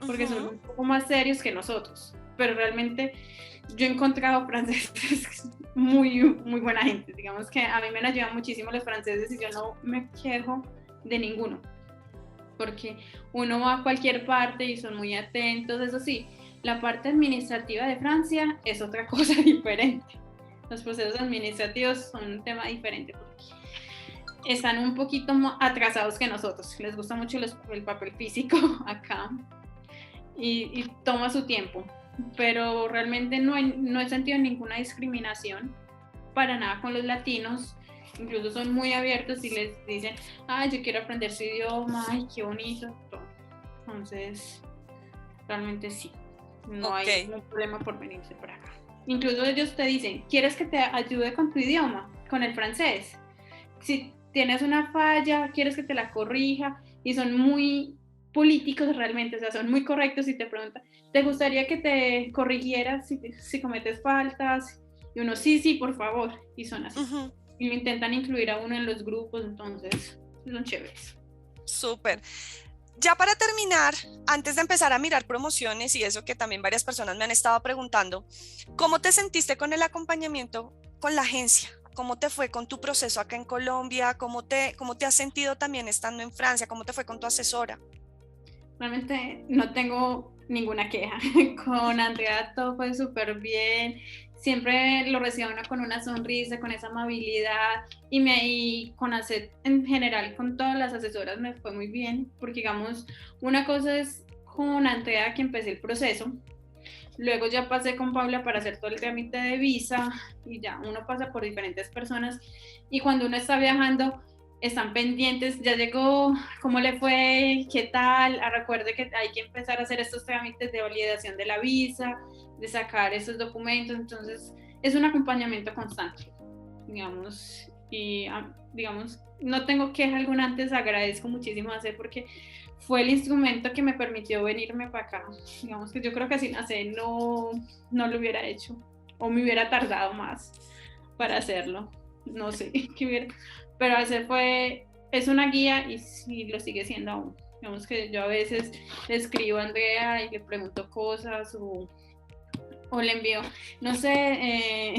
Speaker 2: porque son un poco más serios que nosotros, pero realmente yo he encontrado franceses muy, muy buena gente, digamos que a mí me ayudan muchísimo los franceses y yo no me quejo de ninguno, porque uno va a cualquier parte y son muy atentos. Eso sí, la parte administrativa de Francia es otra cosa diferente. Los procesos administrativos son un tema diferente porque están un poquito atrasados que nosotros. Les gusta mucho el papel físico acá y toma su tiempo, pero realmente no he sentido ninguna discriminación para nada con los latinos. Incluso son muy abiertos y les dicen, ay, yo quiero aprender su idioma, ay, qué bonito, todo. entonces realmente sí, no
Speaker 1: Ok.
Speaker 2: hay ningún problema por venirse para acá. Incluso ellos te dicen, ¿quieres que te ayude con tu idioma, con el francés? Si tienes una falla, ¿quieres que te la corrija? Y son muy políticos realmente, o sea, son muy correctos y te preguntan, ¿te gustaría que te corrigieras si cometes faltas? Y uno, sí, por favor, y son así.
Speaker 1: Uh-huh.
Speaker 2: Y lo intentan incluir a uno en los grupos, entonces son chéveres.
Speaker 1: Súper. Ya para terminar, antes de empezar a mirar promociones y eso que también varias personas me han estado preguntando, ¿cómo te sentiste con el acompañamiento con la agencia? ¿Cómo te fue con tu proceso acá en Colombia? ¿Cómo te has sentido también estando en Francia? ¿Cómo te fue con tu asesora?
Speaker 2: Realmente no tengo ninguna queja. Con Andrea todo fue súper bien. Siempre lo recibo uno con una sonrisa, con esa amabilidad y con hacer en general con todas las asesoras me fue muy bien, porque digamos, una cosa es con Andrea que empecé el proceso, luego ya pasé con Paula para hacer todo el trámite de visa y ya uno pasa por diferentes personas y cuando uno está viajando están pendientes, ya llegó, cómo le fue, qué tal, recuerde que hay que empezar a hacer estos trámites de validación de la visa, de sacar esos documentos, entonces es un acompañamiento constante, digamos, y digamos, no tengo queja alguna, antes agradezco muchísimo hacer porque fue el instrumento que me permitió venirme para acá, digamos que yo creo que sin hacer no lo hubiera hecho, o me hubiera tardado más para hacerlo, no sé, qué hubiera, pero hacer es una guía y lo sigue siendo aún. Digamos que yo a veces le escribo a Andrea y le pregunto cosas o le envío, no sé,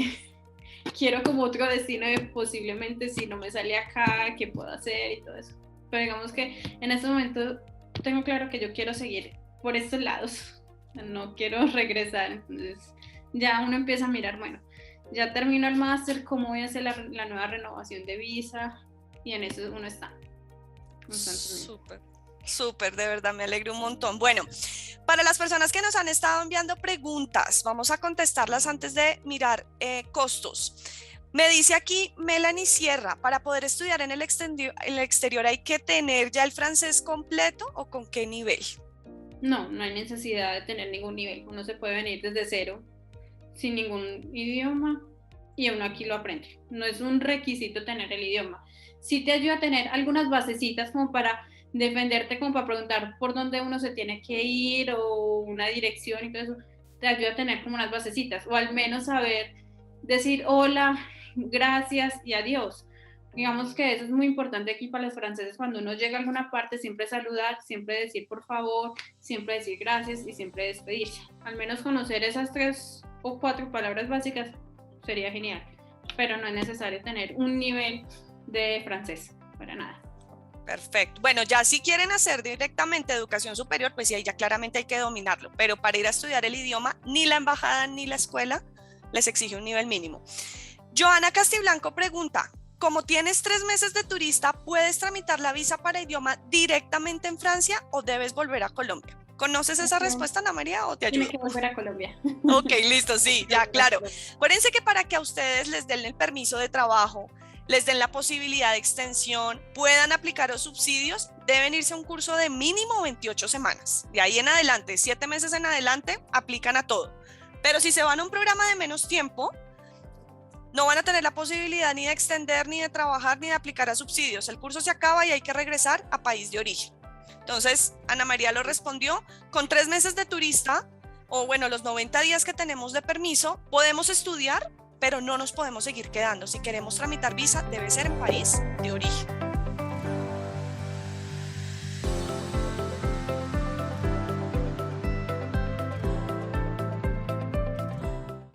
Speaker 2: quiero como otro destino de posiblemente si no me sale acá, qué puedo hacer y todo eso. Pero digamos que en este momento tengo claro que yo quiero seguir por estos lados, no quiero regresar, entonces ya uno empieza a mirar, bueno, ya termino el máster, cómo voy a hacer la nueva renovación de visa y en eso uno está.
Speaker 1: Súper, súper, de verdad me alegro un montón. Bueno, para las personas que nos han estado enviando preguntas, vamos a contestarlas antes de mirar costos. Me dice aquí Melanie Sierra, para poder estudiar en el exterior hay que tener ya el francés completo o con qué nivel.
Speaker 2: No hay necesidad de tener ningún nivel, uno se puede venir desde cero sin ningún idioma y uno aquí lo aprende. No es un requisito tener el idioma. Sí te ayuda a tener algunas basecitas como para defenderte, como para preguntar por dónde uno se tiene que ir o una dirección y todo eso. Te ayuda a tener como unas basecitas o al menos saber decir hola, gracias y adiós. Digamos que eso es muy importante aquí para los franceses. Cuando uno llega a alguna parte, siempre saludar, siempre decir por favor, siempre decir gracias y siempre despedirse. Al menos conocer esas 3 o 4 palabras básicas sería genial, pero no es necesario tener un nivel de francés, para nada.
Speaker 1: Perfecto. Bueno, ya si quieren hacer directamente educación superior, pues sí, ahí ya claramente hay que dominarlo, pero para ir a estudiar el idioma, ni la embajada ni la escuela les exige un nivel mínimo. Joana Castiblanco pregunta, ¿como tienes 3 meses de turista, puedes tramitar la visa para idioma directamente en Francia o debes volver a Colombia? ¿Conoces esa respuesta, Ana María, o te ayudo?
Speaker 2: Tiene que volver a Colombia.
Speaker 1: Ok, listo, sí, ya, claro. Acuérdense que para que a ustedes les den el permiso de trabajo, les den la posibilidad de extensión, puedan aplicar los subsidios, deben irse a un curso de mínimo 28 semanas. De ahí en adelante, 7 meses en adelante, aplican a todo. Pero si se van a un programa de menos tiempo, no van a tener la posibilidad ni de extender, ni de trabajar, ni de aplicar a subsidios. El curso se acaba y hay que regresar a país de origen. Entonces, Ana María lo respondió, con 3 meses de turista, o bueno, los 90 días que tenemos de permiso, podemos estudiar, pero no nos podemos seguir quedando. Si queremos tramitar visa, debe ser en país de origen.